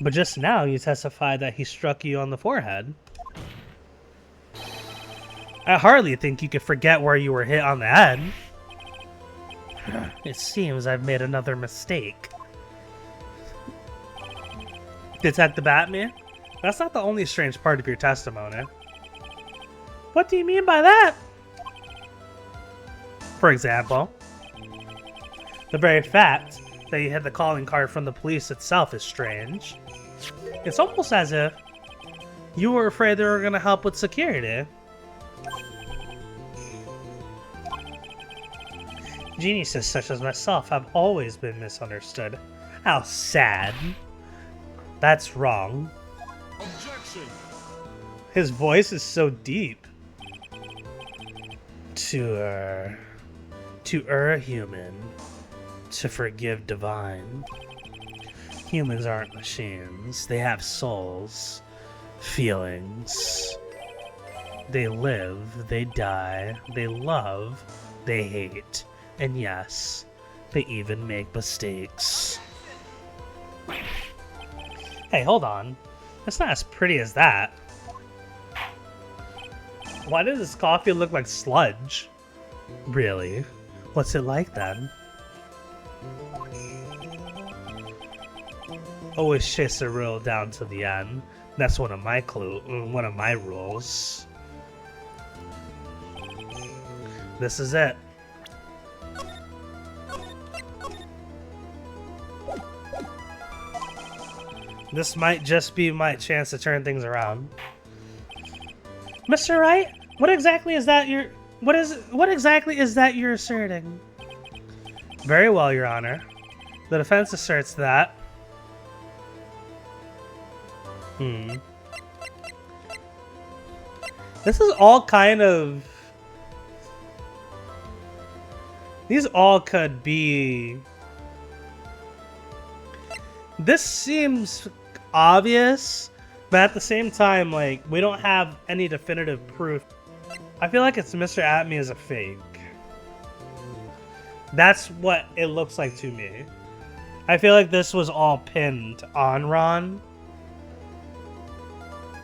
But just now you testified that he struck you on the forehead. I hardly think you could forget where you were hit on the head. It seems I've made another mistake. Detective Atmey? That's not the only strange part of your testimony. What do you mean by that? For example, the very fact that you had the calling card from the police itself is strange. It's almost as if you were afraid they were going to help with security. Geniuses such as myself have always been misunderstood. How sad. That's wrong. Objection. His voice is so deep. To err human, to forgive divine. Humans aren't machines. They have souls, feelings. They live, they die, they love, they hate, and yes, they even make mistakes. Hey, hold on. It's not as pretty as that. Why does this coffee look like sludge? Really? What's it like then? Always chase a rule down to the end. That's one of my rules. This is it. This might just be my chance to turn things around. Mr. Wright, what exactly is that you're asserting? Very well, Your Honor. The defense asserts that this is all kind of... These all could be... This seems obvious, but at the same time, like, we don't have any definitive proof. I feel like it's Mr. Atmey as a fake. That's what it looks like to me. I feel like this was all pinned on Ron.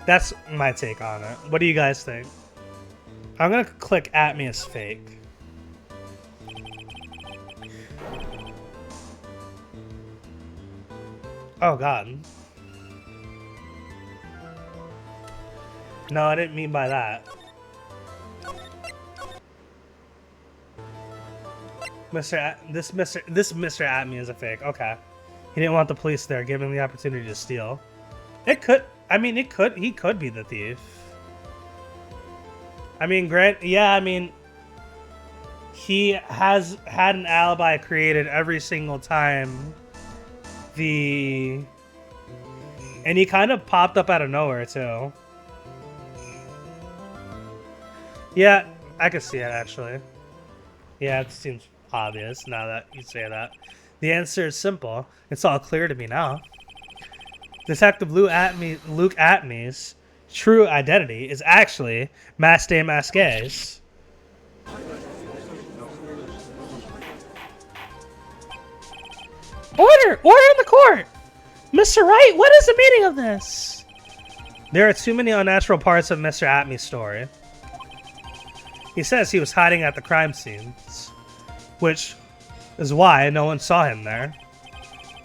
That's my take on it. What do you guys think? I'm gonna click Atmey as fake. Oh god. No, I didn't mean by that. This Mr. Atmey is a fake. Okay. He didn't want the police there, giving him the opportunity to steal. He could be the thief. I mean, he has had an alibi created every single time. And he kind of popped up out of nowhere, too. Yeah, I can see it, actually. Yeah, it seems obvious now that you say that. The answer is simple. It's all clear to me now. Detective Luke Atmey's true identity is actually Mask DeMasque's. Order! Order in the court! Mr. Wright, what is the meaning of this? There are too many unnatural parts of Mr. Atmey's story. He says he was hiding at the crime scenes, which is why no one saw him there.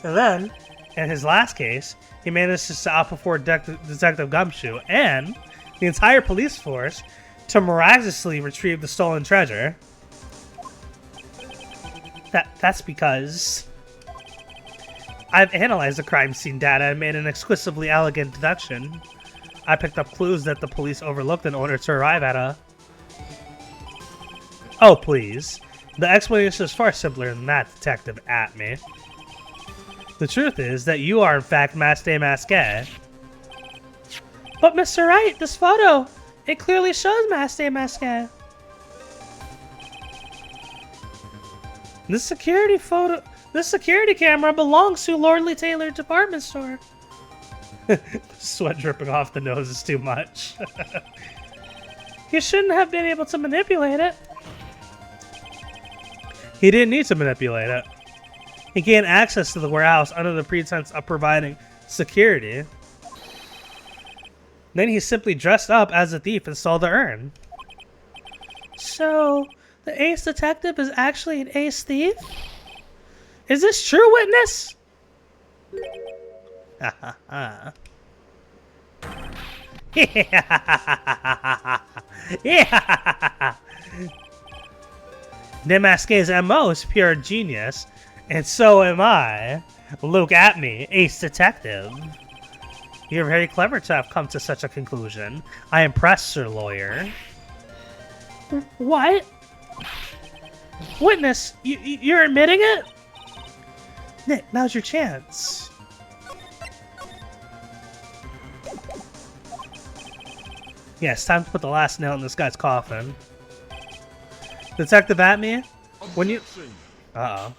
And then, in his last case, he managed to outperform Detective Gumshoe and the entire police force to miraculously retrieve the stolen treasure. That's because I've analyzed the crime scene data and made an exquisitely elegant deduction. I picked up clues that the police overlooked in order to arrive at a... Oh, please. The explanation is far simpler than that, Detective Atmey. The truth is that you are, in fact, Mask DeMasque. But, Mr. Wright, this photo, it clearly shows Mask DeMasque. This security camera belongs to Lordly Taylor Department Store. Sweat dripping off the nose is too much. You shouldn't have been able to manipulate it. He didn't need to manipulate it. He gained access to the warehouse under the pretense of providing security. Then he simply dressed up as a thief and stole the urn. So, the ace detective is actually an ace thief? Is this true, witness? DeMasque's MO is pure genius, and so am I, Luke Atmey, ace detective. You're very clever to have come to such a conclusion. I impress, Sir Lawyer. What? Witness, you're admitting it? Nick, now's your chance. Yeah, it's time to put the last nail in this guy's coffin. Detective Atmey, when you... Uh-oh.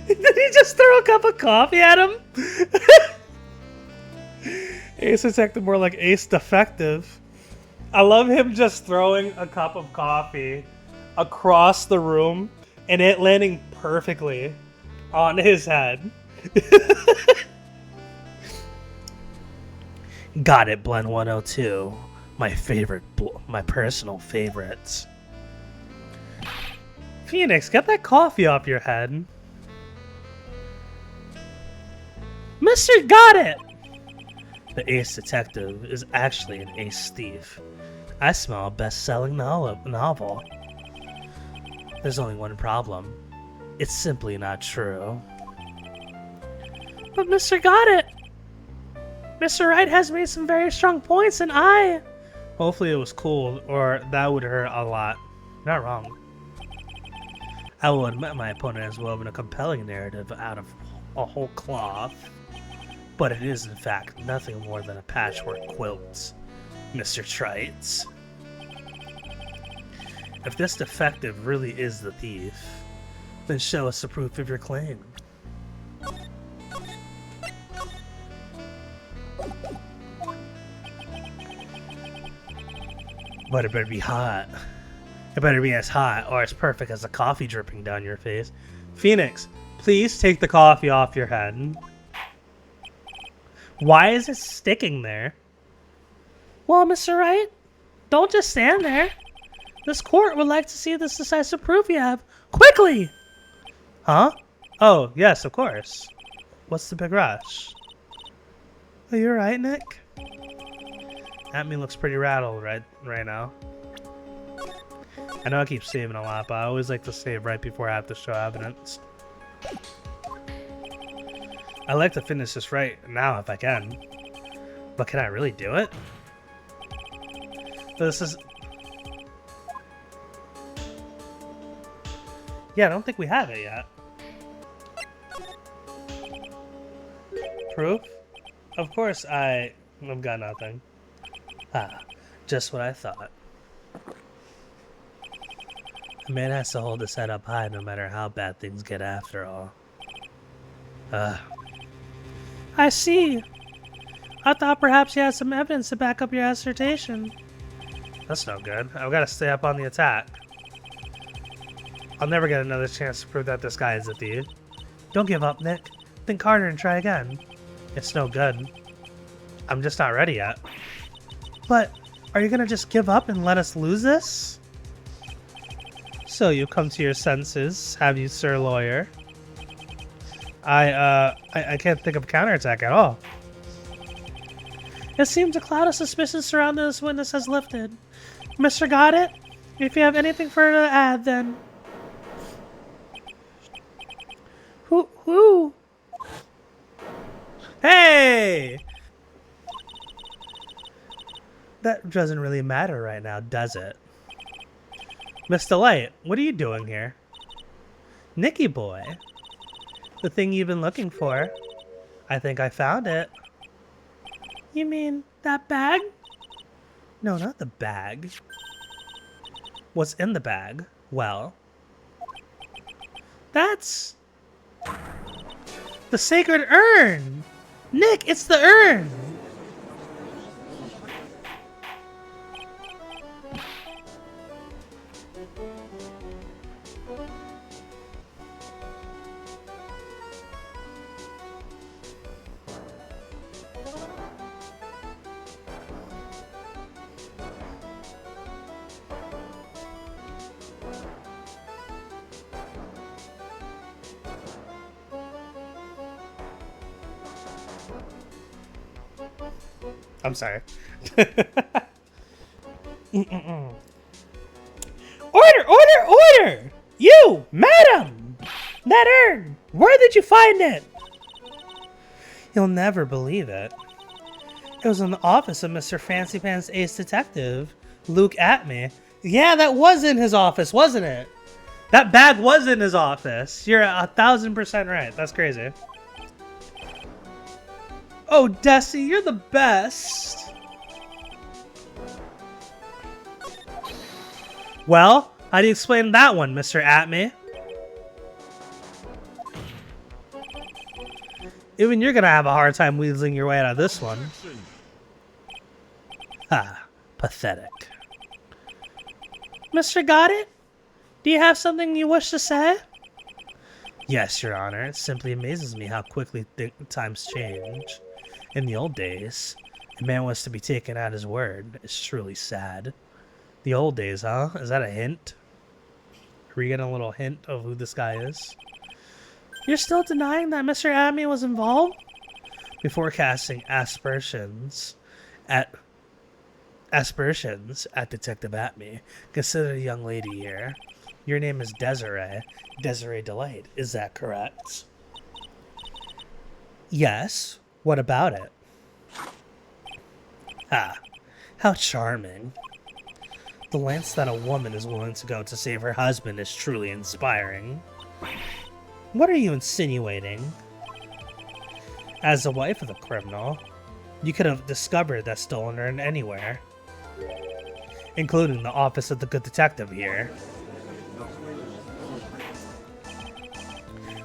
Did he just throw a cup of coffee at him? Ace Detective, more like Ace Defective. I love him just throwing a cup of coffee across the room and it landing perfectly on his head. Got it, Blend 102. My personal favorites. Phoenix, get that coffee off your head. Mr. Got It! The ace detective is actually an ace thief. I smell a best-selling novel. There's only one problem. It's simply not true. But Mr. Got It! Mr. Wright has made some very strong points, and hopefully it was cool, or that would hurt a lot. Not wrong. I will admit my opponent has woven a compelling narrative out of a whole cloth. But it is, in fact, nothing more than a patchwork quilt, Mr. Trites. If this defective really is the thief, then show us the proof of your claim. But it better be hot. It better be as hot or as perfect as the coffee dripping down your face. Phoenix, please take the coffee off your head. Why is it sticking there? Well, Mr. Wright, don't just stand there. This court would like to see this decisive proof you have. Quickly! Huh? Oh, yes, of course. What's the big rush? Are you alright, Nick? Atmey looks pretty rattled right now. I know I keep saving a lot, but I always like to save right before I have to show evidence. I like to finish this right now if I can. But can I really do it? This is... Yeah, I don't think we have it yet. Proof? Of course I've got nothing. Ah, just what I thought. A man has to hold his head up high no matter how bad things get after all. I see. I thought perhaps you had some evidence to back up your assertion. That's no good. I've got to stay up on the attack. I'll never get another chance to prove that this guy is a thief. Don't give up, Nick. Think harder and try again. It's no good. I'm just not ready yet. But, are you gonna just give up and let us lose this? So you've come to your senses, have you, sir lawyer? I can't think of a counterattack at all. It seems a cloud of suspicion surrounding this witness has lifted. Mr. Godot, if you have anything further to add, then... Who? Hey! That doesn't really matter right now, does it? Mr. Light, what are you doing here? Nicky boy. The thing you've been looking for. I think I found it. You mean that bag? No, not the bag. What's in the bag? Well, that's the sacred urn! Nick, it's the urn! I'm sorry. Order! You, madam! That urn! Where did you find it? You'll never believe it. It was in the office of Mr. Fancy Pants Ace Detective, Luke Atmey. Yeah, that was in his office, wasn't it? That bag was in his office. You're 1,000% right. That's crazy. Oh, Desi, you're the best. Well, how do you explain that one, Mr. Atmey? Even you're gonna have a hard time weaseling your way out of this one. Ah, pathetic. Mr. Godot, do you have something you wish to say? Yes, Your Honor. It simply amazes me how quickly times change. In the old days, a man was to be taken at his word. It's truly sad. The old days, huh? Is that a hint? Are we getting a little hint of who this guy is? You're still denying that Mr. Atmey was involved? Before casting aspersions at Detective Atmey, consider the young lady here. Your name is Desiree Delight. Is that correct? Yes. What about it? Ah, how charming. The lengths that a woman is willing to go to save her husband is truly inspiring. What are you insinuating? As the wife of the criminal, you could have discovered that stolen urn anywhere, including the office of the good detective here.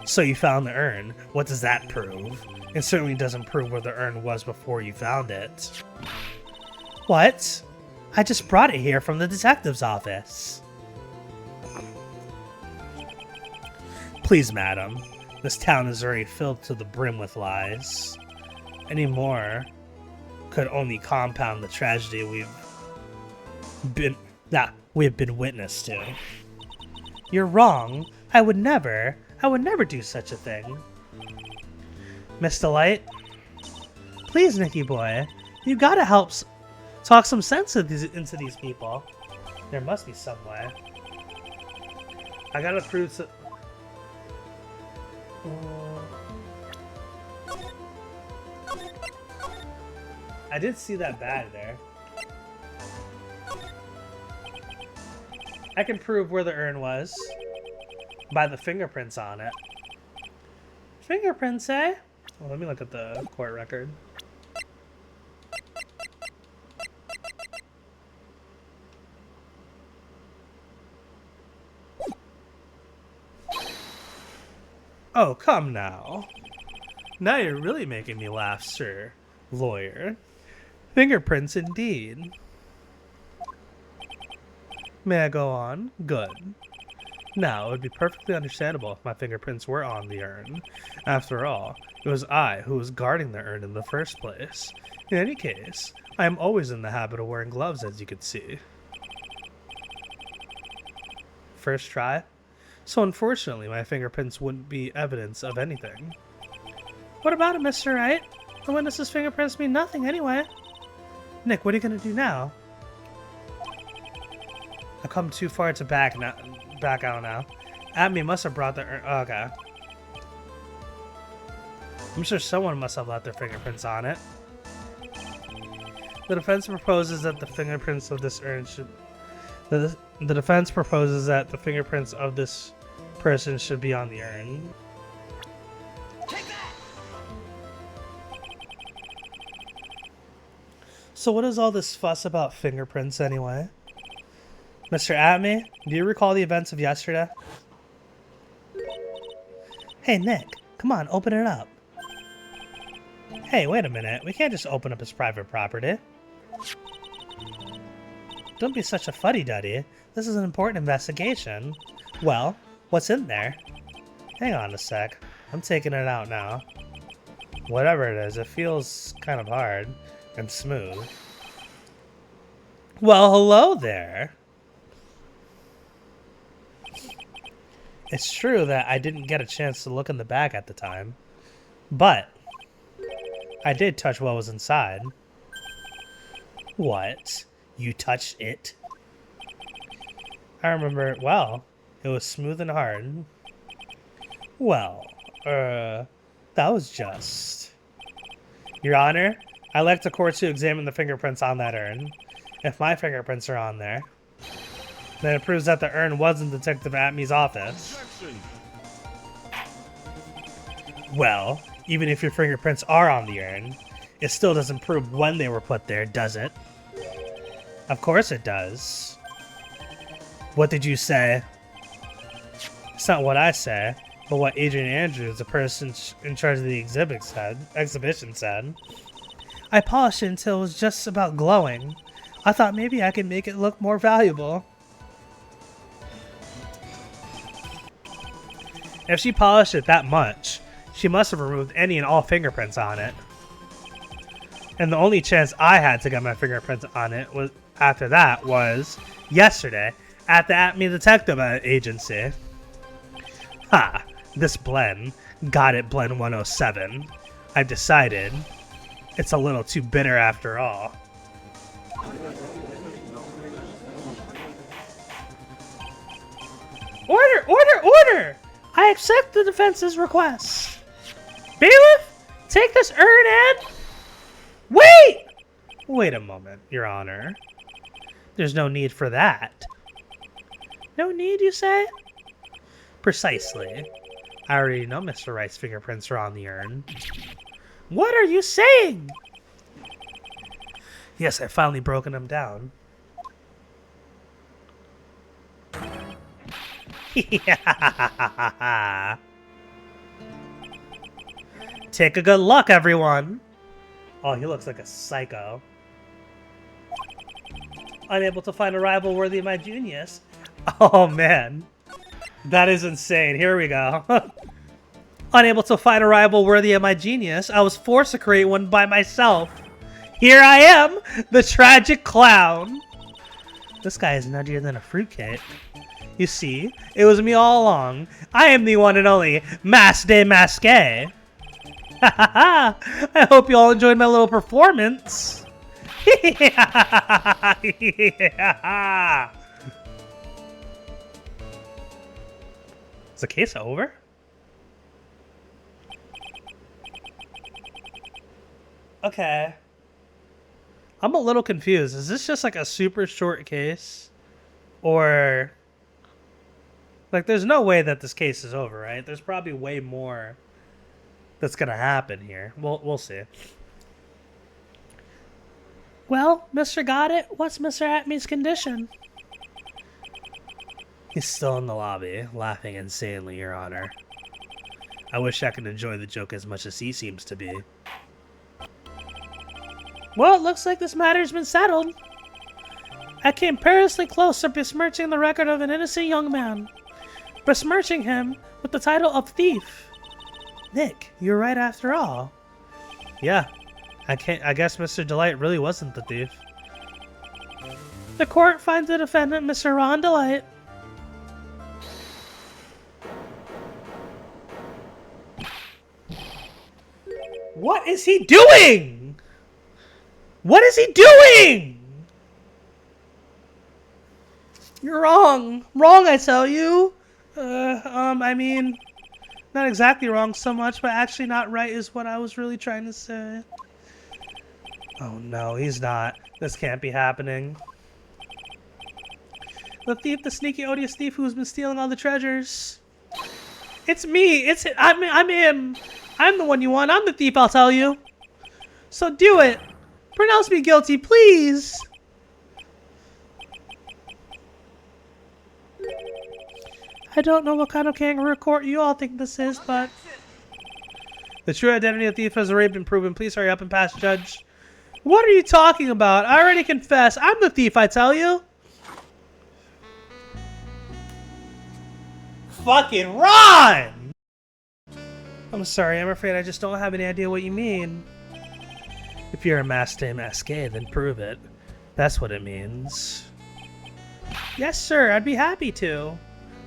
So you found the urn. What does that prove? It certainly doesn't prove where the urn was before you found it. What? I just brought it here from the detective's office. Please, madam. This town is already filled to the brim with lies. Any more could only compound the tragedy we've we have been witness to. You're wrong. I would never do such a thing. Mr. Light? Please, Nicky boy, you gotta help talk some sense into these people. There must be some way. I gotta prove to... I did see that bag there. I can prove where the urn was by the fingerprints on it. Fingerprints, eh? Well, let me look at the court record. Oh, come now. Now you're really making me laugh, sir. Lawyer. Fingerprints indeed. May I go on? Good. Now, it would be perfectly understandable if my fingerprints were on the urn. After all, it was I who was guarding the urn in the first place. In any case, I am always in the habit of wearing gloves, as you can see. First try? So unfortunately, my fingerprints wouldn't be evidence of anything. What about it, Mr. Wright? The witness's fingerprints mean nothing anyway. Nick, what are you gonna do now? I've come too far to back out now. Atmey must have brought the urn. Oh, okay. I'm sure someone must have left their fingerprints on it. The defense proposes that the fingerprints of this urn should... The defense proposes that the fingerprints of this person should be on the urn. So what is all this fuss about fingerprints anyway? Mr. Atmey, do you recall the events of yesterday? Hey Nick, come on, open it up. Hey, wait a minute, we can't just open up his private property. Don't be such a fuddy-duddy. This is an important investigation. Well, what's in there? Hang on a sec. I'm taking it out now. Whatever it is, it feels kind of hard and smooth. Well, hello there. It's true that I didn't get a chance to look in the bag at the time, but I did touch what was inside. What? You touched it? I remember it well. It was smooth and hard. Well, that was just... Your Honor, I'd like the court to examine the fingerprints on that urn. If my fingerprints are on there, then it proves that the urn was in Detective Atmey's office. Well, even if your fingerprints are on the urn, it still doesn't prove when they were put there, does it? Of course it does. What did you say? It's not what I say, but what Adrian Andrews, the person in charge of the exhibition said. I polished it until it was just about glowing. I thought maybe I could make it look more valuable. If she polished it that much, she must have removed any and all fingerprints on it. And the only chance I had to get my fingerprints on it was after that was yesterday at the Atmey Detective Agency. Ha! This blend, got it blend 107. I've decided it's a little too bitter after all. Order! Order! Order! I accept the defense's request. Bailiff, take this urn and... Wait! Wait a moment, Your Honor. There's no need for that. No need, you say? Precisely. I already know Mr. Wright's fingerprints are on the urn. What are you saying? Yes, I've finally broken them down. Take a good look, everyone. Oh, he looks like a psycho. Unable to find a rival worthy of my genius. Oh, man. That is insane. Here we go. Unable to find a rival worthy of my genius, I was forced to create one by myself. Here I am, the tragic clown. This guy is nuttier than a fruitcake. You see, it was me all along. I am the one and only Mask DeMasque. Ha ha ha! I hope you all enjoyed my little performance. Is the case over? Okay. I'm a little confused. Is this just like a super short case? Or... like, there's no way that this case is over, right? There's probably way more that's gonna happen here. We'll see. Well, Mr. Godot, what's Mr. Atmey's condition? He's still in the lobby, laughing insanely, Your Honor. I wish I could enjoy the joke as much as he seems to be. Well, it looks like this matter's been settled. I came perilously close to besmirching the record of an innocent young man. Besmirching him with the title of thief. Nick, you're right after all. Yeah, I guess Mr. Delight really wasn't the thief. The court finds the defendant, Mr. Ron Delight. What is he doing? What is he doing? You're wrong. Wrong, I tell you. I mean, not exactly wrong so much, but actually not right is what I was really trying to say. Oh no, he's not. This can't be happening. The thief, the sneaky, odious thief who's been stealing all the treasures. It's me. I'm him. I'm the one you want. I'm the thief, I'll tell you. So do it. Pronounce me guilty, please. I don't know what kind of kangaroo court you all think this is, but... the true identity of the thief has already been proven. Please hurry up and pass, Judge. What are you talking about? I already confessed. I'm the thief, I tell you. Fucking Ron! I'm sorry, I'm afraid I just don't have any idea what you mean. If you're a Mask DeMasque, then prove it. That's what it means. Yes, sir, I'd be happy to.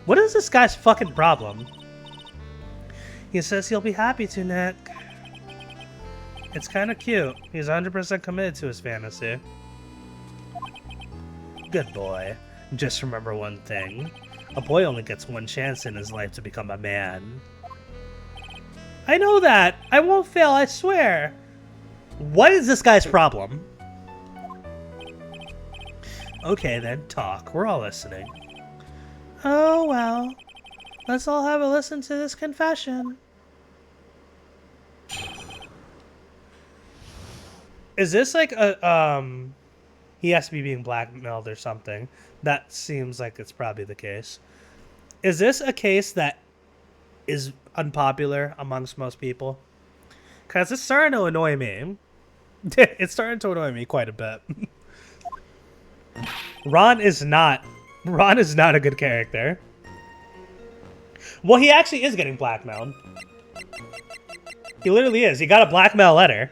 What is this guy's fucking problem? He says he'll be happy to, Nick. It's kind of cute. He's 100% committed to his fantasy. Good boy. Just remember one thing. A boy only gets one chance in his life to become a man. I know that! I won't fail, I swear! What is this guy's problem? Okay then, talk. We're all listening. Oh well. Let's all have a listen to this confession. Is this like a, he has to be being blackmailed or something. That seems like it's probably the case. Is this a case that is unpopular amongst most people? Because it's starting to annoy me. It's starting to annoy me quite a bit. Ron is not a good character. Well, he actually is getting blackmailed. He literally is. He got a blackmail letter.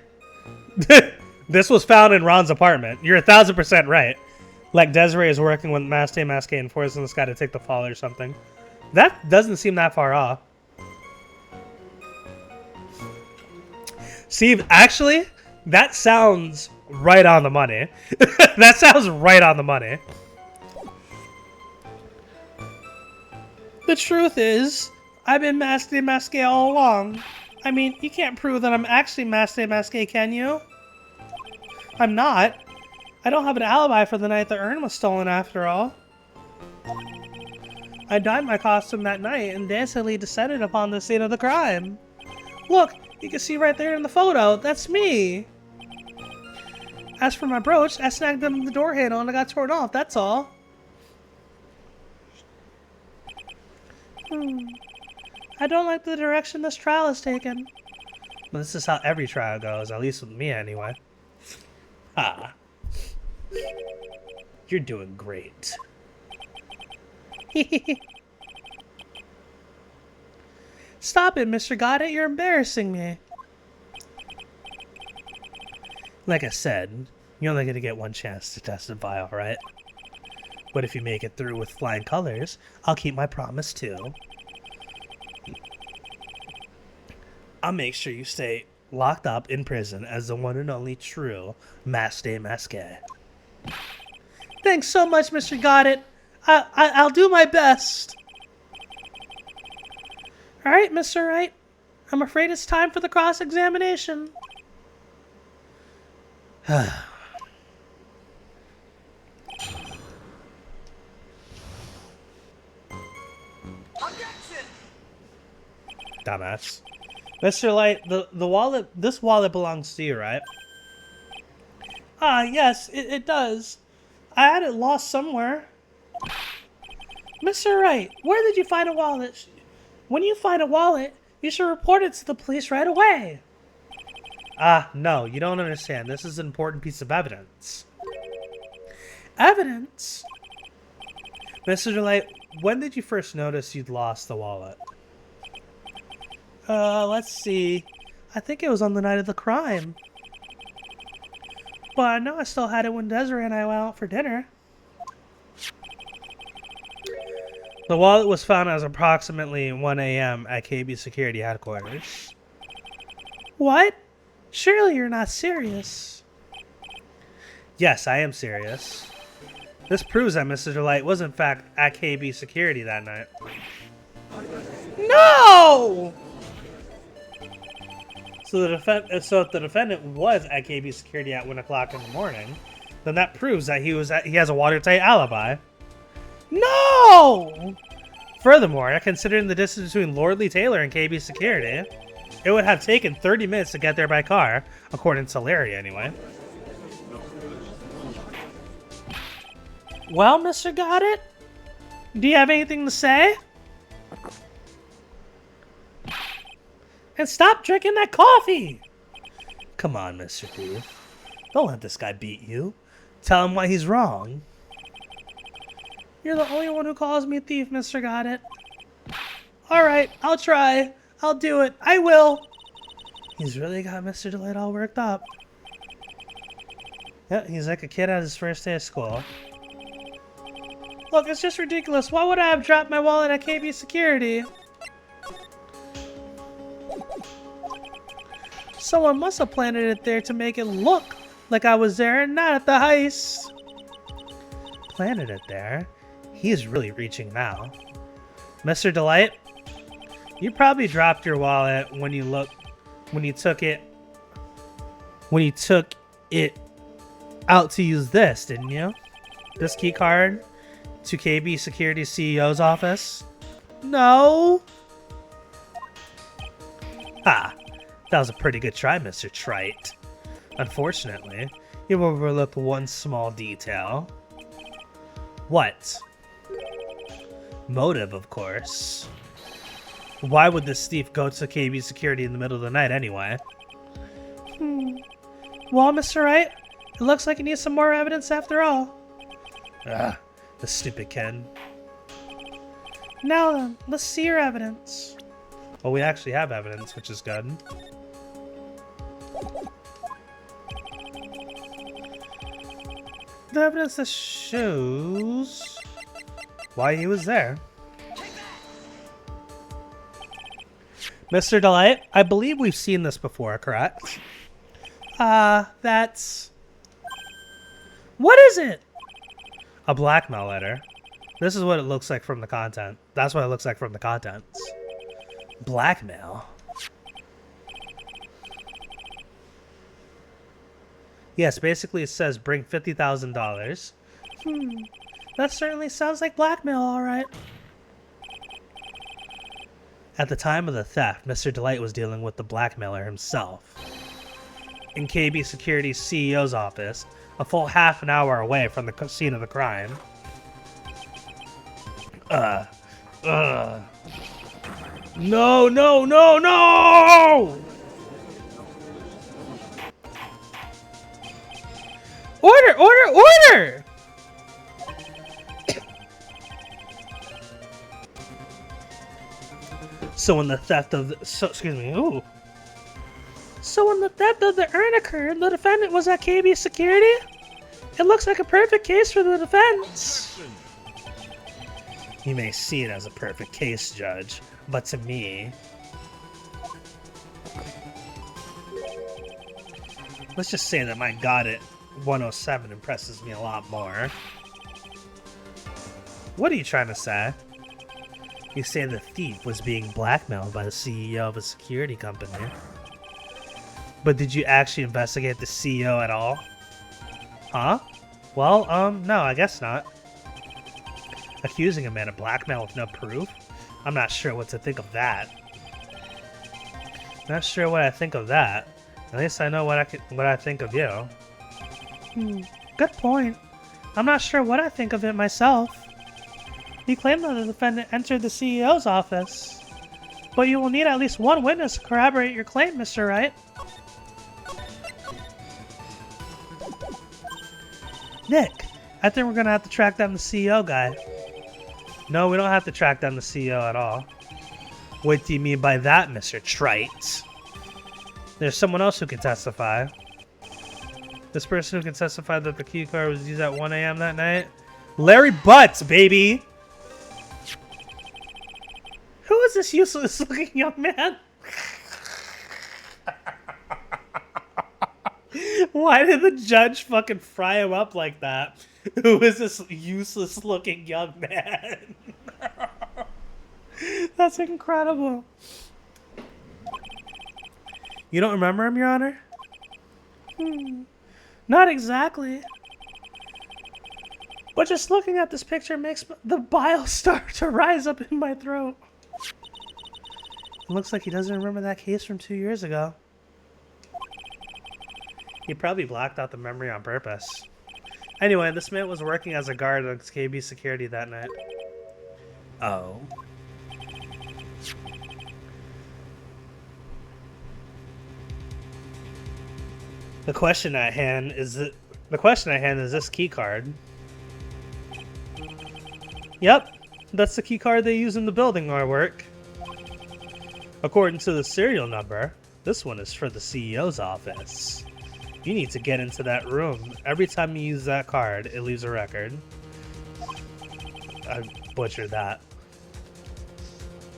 This was found in Ron's apartment. You're 1000% right. Like Desiree is working with Mask DeMasque and forcing this guy to take the fall or something. That doesn't seem that far off. See, actually, that sounds right on the money. That sounds right on the money. The truth is, I've been Mask DeMasque all along. I mean, you can't prove that I'm actually Mask DeMasque, can you? I'm not. I don't have an alibi for the night the urn was stolen after all. I donned my costume that night and dastardly descended upon the scene of the crime. Look, you can see right there in the photo, that's me. As for my brooch, I snagged them in the door handle and it got torn off, that's all. I don't like the direction this trial has taken. But this is how every trial goes, at least with me anyway. Ah. You're doing great. Stop it, Mr. Godot, you're embarrassing me. Like I said, you're only gonna get one chance to testify, alright? But if you make it through with flying colors, I'll keep my promise too. I'll make sure you stay locked up in prison as the one and only true Mask DeMasque. Thanks so much, Mr. Godot. I'll do my best. All right, Mr. Wright. I'm afraid it's time for the cross-examination. Dumbass. Mr. Light, the wallet, this wallet belongs to you, right? Ah, yes, it does. I had it lost somewhere. Mr. Wright, where did you find a wallet? When you find a wallet, you should report it to the police right away. Ah, no, you don't understand. This is an important piece of evidence. Evidence? Mr. Delight, when did you first notice you'd lost the wallet? Let's see. I think it was on the night of the crime. But I know I still had it when Desiree and I went out for dinner. The wallet was found at approximately 1 a.m. at KB Security Headquarters. What? Surely you're not serious. Yes, I am serious. This proves that Mr. Delight was in fact at KB Security that night. No! So if the defendant was at KB Security at 1 o'clock in the morning, then that proves that he has a watertight alibi. No! Furthermore, considering the distance between Lordly Taylor and KB Security, it would have taken 30 minutes to get there by car, according to Larry anyway. Well, Mr. Godot, do you have anything to say? And stop drinking that coffee! Come on, Mr. Thief. Don't let this guy beat you. Tell him why he's wrong. You're the only one who calls me a thief, Mr. Godot. Alright, I'll try. I'll do it. I will. He's really got Mr. Delight all worked up. Yeah, he's like a kid at his first day of school. Look, it's just ridiculous. Why would I have dropped my wallet at KB Security? Someone must have planted it there to make it look like I was there and not at the heist. Planted it there? He's really reaching now. Mr. Delight, you probably dropped your wallet when you took it out to use this, didn't you? This key card to KB Security CEO's office? No. Ah, that was a pretty good try, Mr. Trite. Unfortunately, you overlooked one small detail. What? Motive, of course. Why would this thief go to KB Security in the middle of the night anyway? Well, Mr. Wright, it looks like you need some more evidence after all. Ah, the stupid kid. Now then, let's see your evidence. Well, we actually have evidence, which is good. The evidence that shows why he was there. Mr. Delight, I believe we've seen this before, correct? That's... What is it? A blackmail letter. This is what it looks like from the content. That's what it looks like from the contents. Blackmail? Yes, basically it says bring $50,000. That certainly sounds like blackmail, alright. At the time of the theft, Mr. Delight was dealing with the blackmailer himself. In KB Security's CEO's office, a full half an hour away from the scene of the crime. No, no, no, no! Order, order, order! So in the theft of the... excuse me, ooh. So when the theft of the urn occurred, the defendant was at KB Security? It looks like a perfect case for the defense. You may see it as a perfect case, Judge, but to me... Let's just say that my God at 107 impresses me a lot more. What are you trying to say? You say the thief was being blackmailed by the CEO of a security company. But did you actually investigate the CEO at all? Huh? Well, no, I guess not. Accusing a man of blackmail with no proof? I'm not sure what to think of that. Not sure what I think of that. At least I know what I think of you. Good point. I'm not sure what I think of it myself. You claim that the defendant entered the CEO's office, but you will need at least one witness to corroborate your claim, Mr. Wright. Nick, I think we're gonna have to track down the CEO guy. No, we don't have to track down the CEO at all. What do you mean by that, Mr. Trite? There's someone else who can testify. This person who can testify that the key card was used at 1 a.m. that night? Larry Butts, baby! Who is this useless looking young man? Why did the judge fucking fry him up like that? Who is this useless looking young man? That's incredible. You don't remember him, Your Honor? Not exactly. But just looking at this picture makes the bile start to rise up in my throat. It looks like he doesn't remember that case from 2 years ago. He probably blocked out the memory on purpose. Anyway, this man was working as a guard on KB security that night. Oh. The question at hand is this key card. Yep, that's the key card they use in the building where I work. According to the serial number, this one is for the CEO's office. You need to get into that room. Every time you use that card, it leaves a record. I butchered that.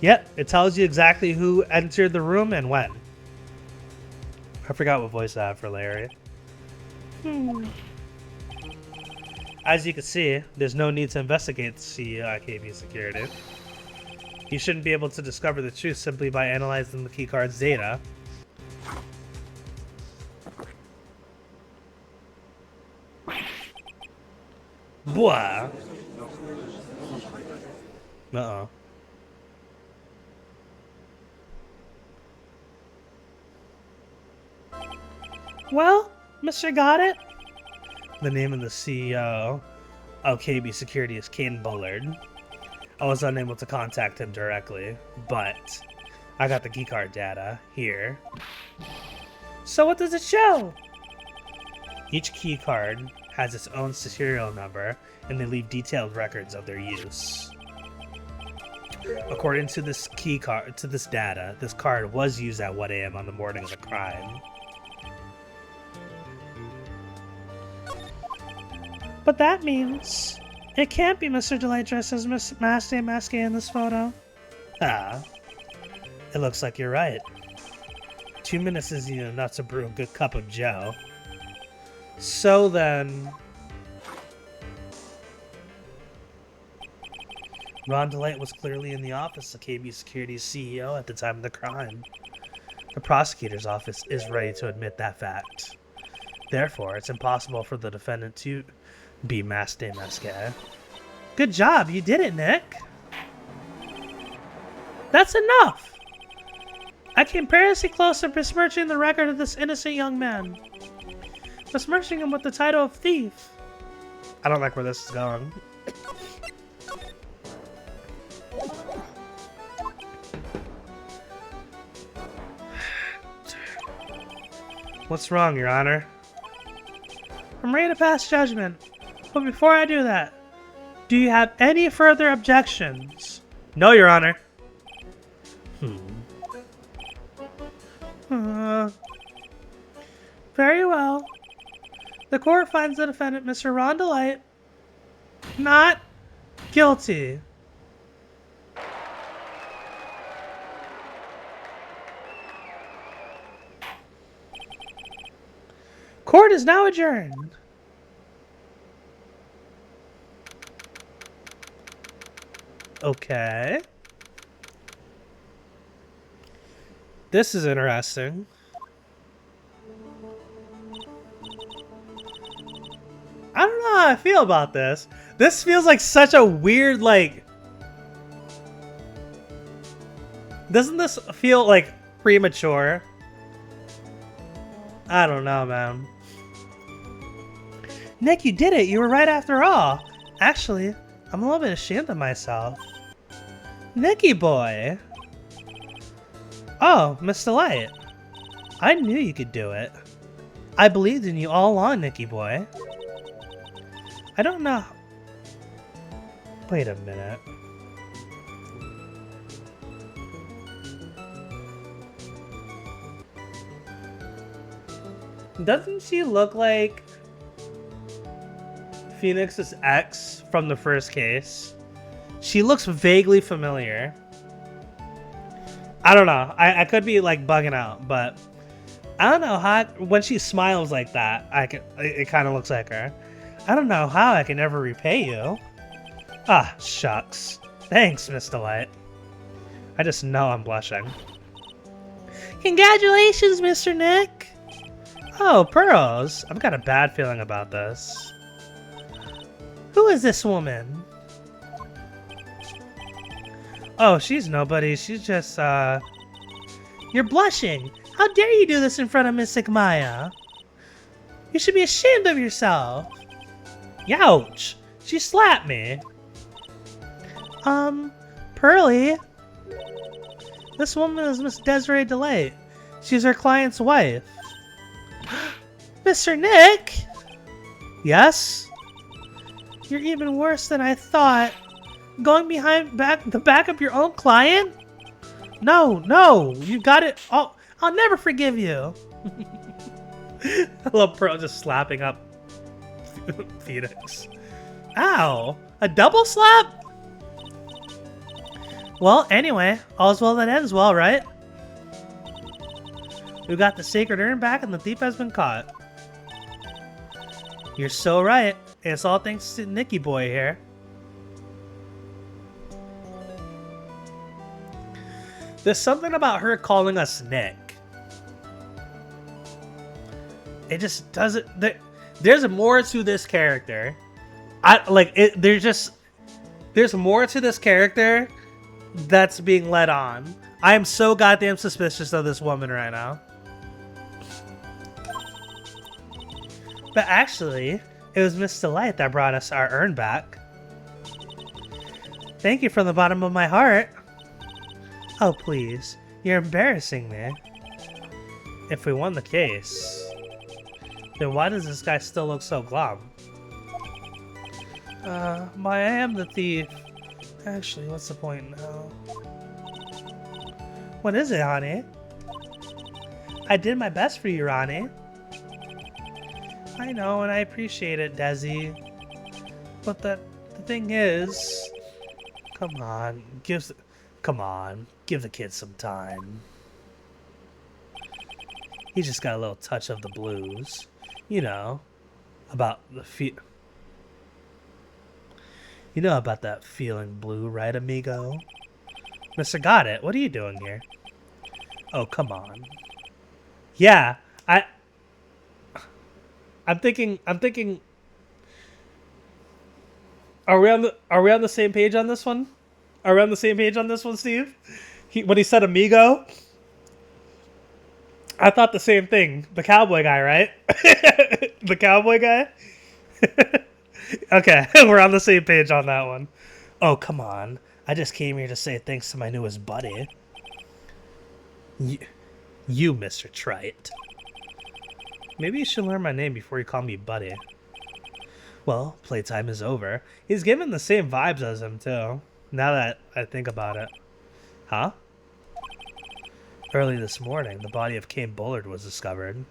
Yep, it tells you exactly who entered the room and when. I forgot what voice I have for Larry. As you can see, there's no need to investigate the CEO at KB Security. You shouldn't be able to discover the truth simply by analyzing the keycard's data. Blah. Uh-oh. Well, Mr. Got It? The name of the CEO of KB Security is Kane Bullard. I was unable to contact him directly, but I got the keycard data here. So what does it show? Each keycard has its own serial number, and they leave detailed records of their use. According to this data, this card was used at 1 a.m. on the morning of the crime. But that means it can't be Mr. Delight dressed as Mask DeMasque in this photo. Ah, it looks like you're right. 2 minutes isn't enough to brew a good cup of joe. So then... Ron Delight was clearly in the office of KB Security's CEO at the time of the crime. The prosecutor's office is ready to admit that fact. Therefore, it's impossible for the defendant to be Mask DeMasque. Good job, you did it, Nick. That's enough! I came perilously close to besmirching the record of this innocent young man. Besmirching him with the title of thief. I don't like where this is going. What's wrong, Your Honor? I'm ready to pass judgment. But before I do that, do you have any further objections? No, Your Honor. Very well. The court finds the defendant, Mr. Ron Delight, not guilty Court is now adjourned. Okay. This is interesting. I don't know how I feel about this. This feels like such a weird, like... Doesn't this feel, like, premature? I don't know, man. Nick, you did it. You were right after all. Actually, I'm a little bit ashamed of myself. Nicky boy. Oh, Miss Delight. I knew you could do it. I believed in you all along, Nicky boy. I don't know. Wait a minute. Doesn't she look like Phoenix's ex from the first case? She looks vaguely familiar. I don't know. I could be like bugging out, but I don't know how when she smiles like that, it kind of looks like her. I don't know how I can ever repay you. Ah, shucks. Thanks, Miss Delight. I just know I'm blushing. Congratulations, Mr. Nick. Oh, Pearls. I've got a bad feeling about this. Who is this woman? Oh, she's nobody. She's just, You're blushing. How dare you do this in front of Miss Maya? You should be ashamed of yourself. Youch! She slapped me. Pearly? This woman is Miss Desiree Delight. She's her client's wife. Mr. Nick? Yes? You're even worse than I thought. Going behind the back of your own client? No, you got it. Oh, I'll never forgive you. I love Pearl just slapping up Phoenix. Ow, a double slap? Well, anyway, all's well that ends well, right? We got the sacred urn back and the thief has been caught. You're so right. It's all thanks to Nicky boy here. There's something about her calling us Nick. It just doesn't... There's more to this character. There's more to this character that's being led on. I am so goddamn suspicious of this woman right now. But actually, it was Miss Delight that brought us our urn back. Thank you from the bottom of my heart. Oh, please. You're embarrassing me. If we won the case, then why does this guy still look so glum? I am the thief. Actually, what's the point now? What is it, honey? I did my best for you, Ronnie. I know, and I appreciate it, Desi. But the thing is... Come on, give the kid some time. He just got a little touch of the blues. You know, about the You know about that feeling blue, right, amigo? Mr. Got It, what are you doing here? Oh, come on. Yeah, I'm thinking Are we on the same page on this one? Are we on the same page on this one, Steve? When he said amigo, I thought the same thing. The cowboy guy, right? The cowboy guy? Okay, we're on the same page on that one. Oh, come on. I just came here to say thanks to my newest buddy. You, Mr. Trite. Maybe you should learn my name before you call me buddy. Well, playtime is over. He's given the same vibes as him, too. Now that I think about it. Huh? Early this morning, the body of Kane Bullard was discovered.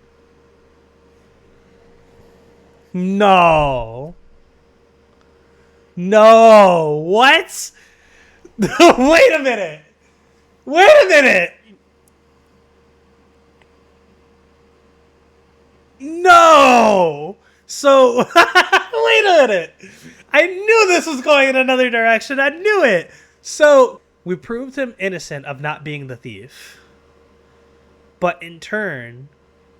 No! No! What? Wait a minute! Wait a minute! No! Oh! So, wait a minute! I knew this was going in another direction. I knew it! So, we proved him innocent of not being the thief. But in turn,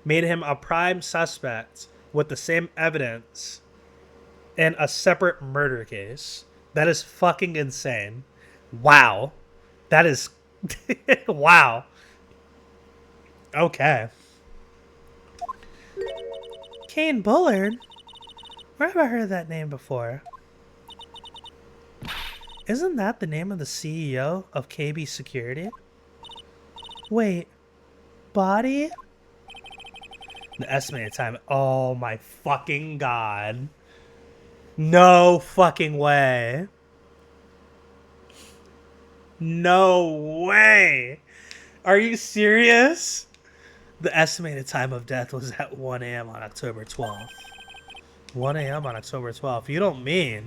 made him a prime suspect with the same evidence in a separate murder case. That is fucking insane. Wow. That is... wow. Okay. Kane Bullard? Where have I heard that name before? Isn't that the name of the CEO of KB Security? Wait. Body? The estimated time. Oh my fucking god. No fucking way. No way. Are you serious? The estimated time of death was at 1 a.m. on October 12th. 1 a.m. on October 12th. You don't mean...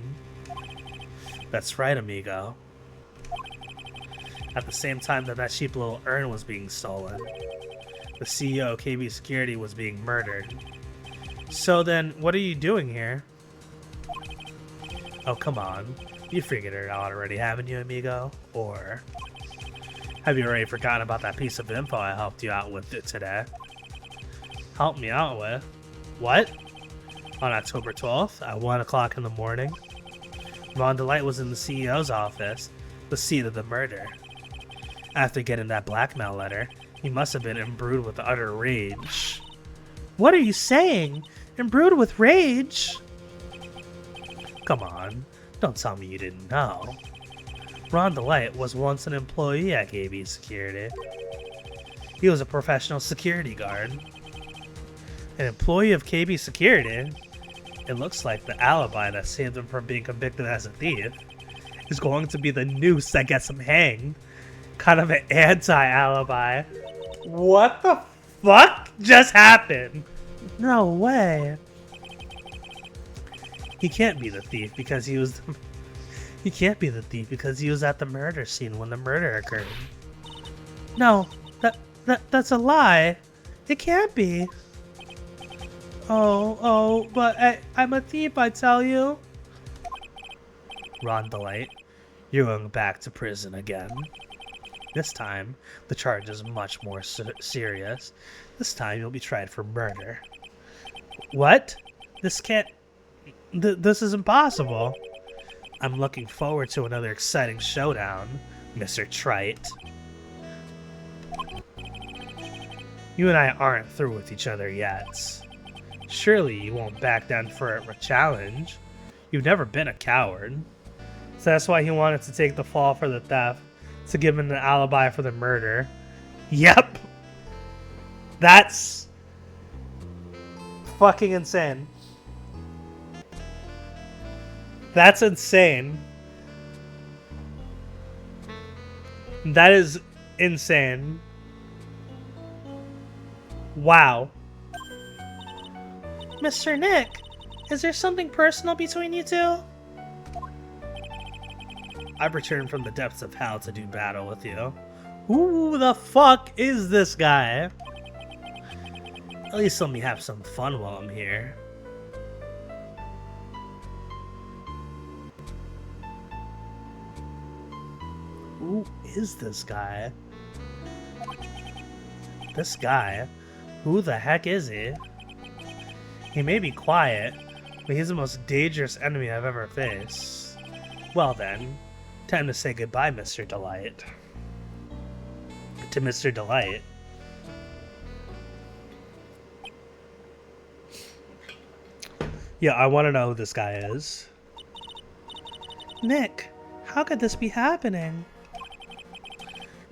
That's right, amigo. At the same time that cheap little urn was being stolen, the CEO of KB Security was being murdered. So then, what are you doing here? Oh, come on. You figured it out already, haven't you, amigo? Or have you already forgotten about that piece of info I helped you out with today? Help me out with? What? On October 12th, at 1 o'clock in the morning, Ron DeLight was in the CEO's office, the scene of the murder. After getting that blackmail letter, he must have been imbrued with utter rage. What are you saying? Imbrued with rage? Come on, don't tell me you didn't know. Ron DeLight was once an employee at KB Security. He was a professional security guard. An employee of KB Security? It looks like the alibi that saved him from being convicted as a thief is going to be the noose that gets him hanged. Kind of an anti-alibi. What the fuck just happened? No way. He can't be the thief because he was... He can't be the thief because he was at the murder scene when the murder occurred. No, that's a lie. It can't be. Oh, but I'm a thief, I tell you. Ron DeLight, you're going back to prison again. This time, the charge is much more serious. This time, you'll be tried for murder. What? This can't... this is impossible. I'm looking forward to another exciting showdown, Mr. Trite. You and I aren't through with each other yet. Surely you won't back down for a challenge. You've never been a coward. So that's why he wanted to take the fall for the theft, to give him an alibi for the murder. Yep! That's fucking insane. That's insane. That is insane. Wow. Mr. Nick, is there something personal between you two? I've returned from the depths of hell to do battle with you. Who the fuck is this guy? At least let me have some fun while I'm here. Who is this guy? This guy? Who the heck is he? He may be quiet, but he's the most dangerous enemy I've ever faced. Well then, time to say goodbye, Mr. DeLight. To Mr. DeLight. Yeah, I want to know who this guy is. Nick, how could this be happening?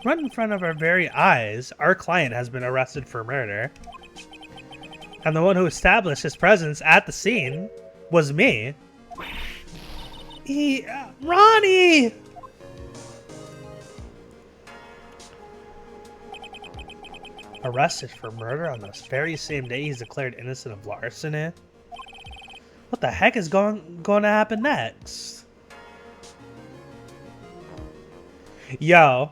Right in front of our very eyes, our client has been arrested for murder. And the one who established his presence at the scene was me. Ronnie! Arrested for murder on the very same day he's declared innocent of larceny? What the heck is going to happen next? Yo.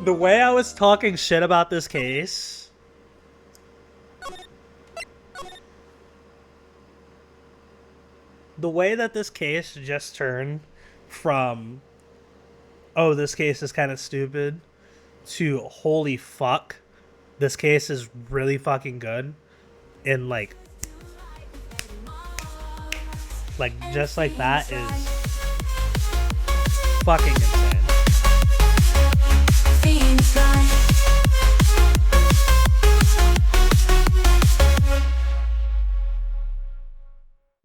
The way I was talking shit about this case the way that this case just turned from, oh, this case is kind of stupid, to holy fuck, this case is really fucking good, and like just like that is fucking insane.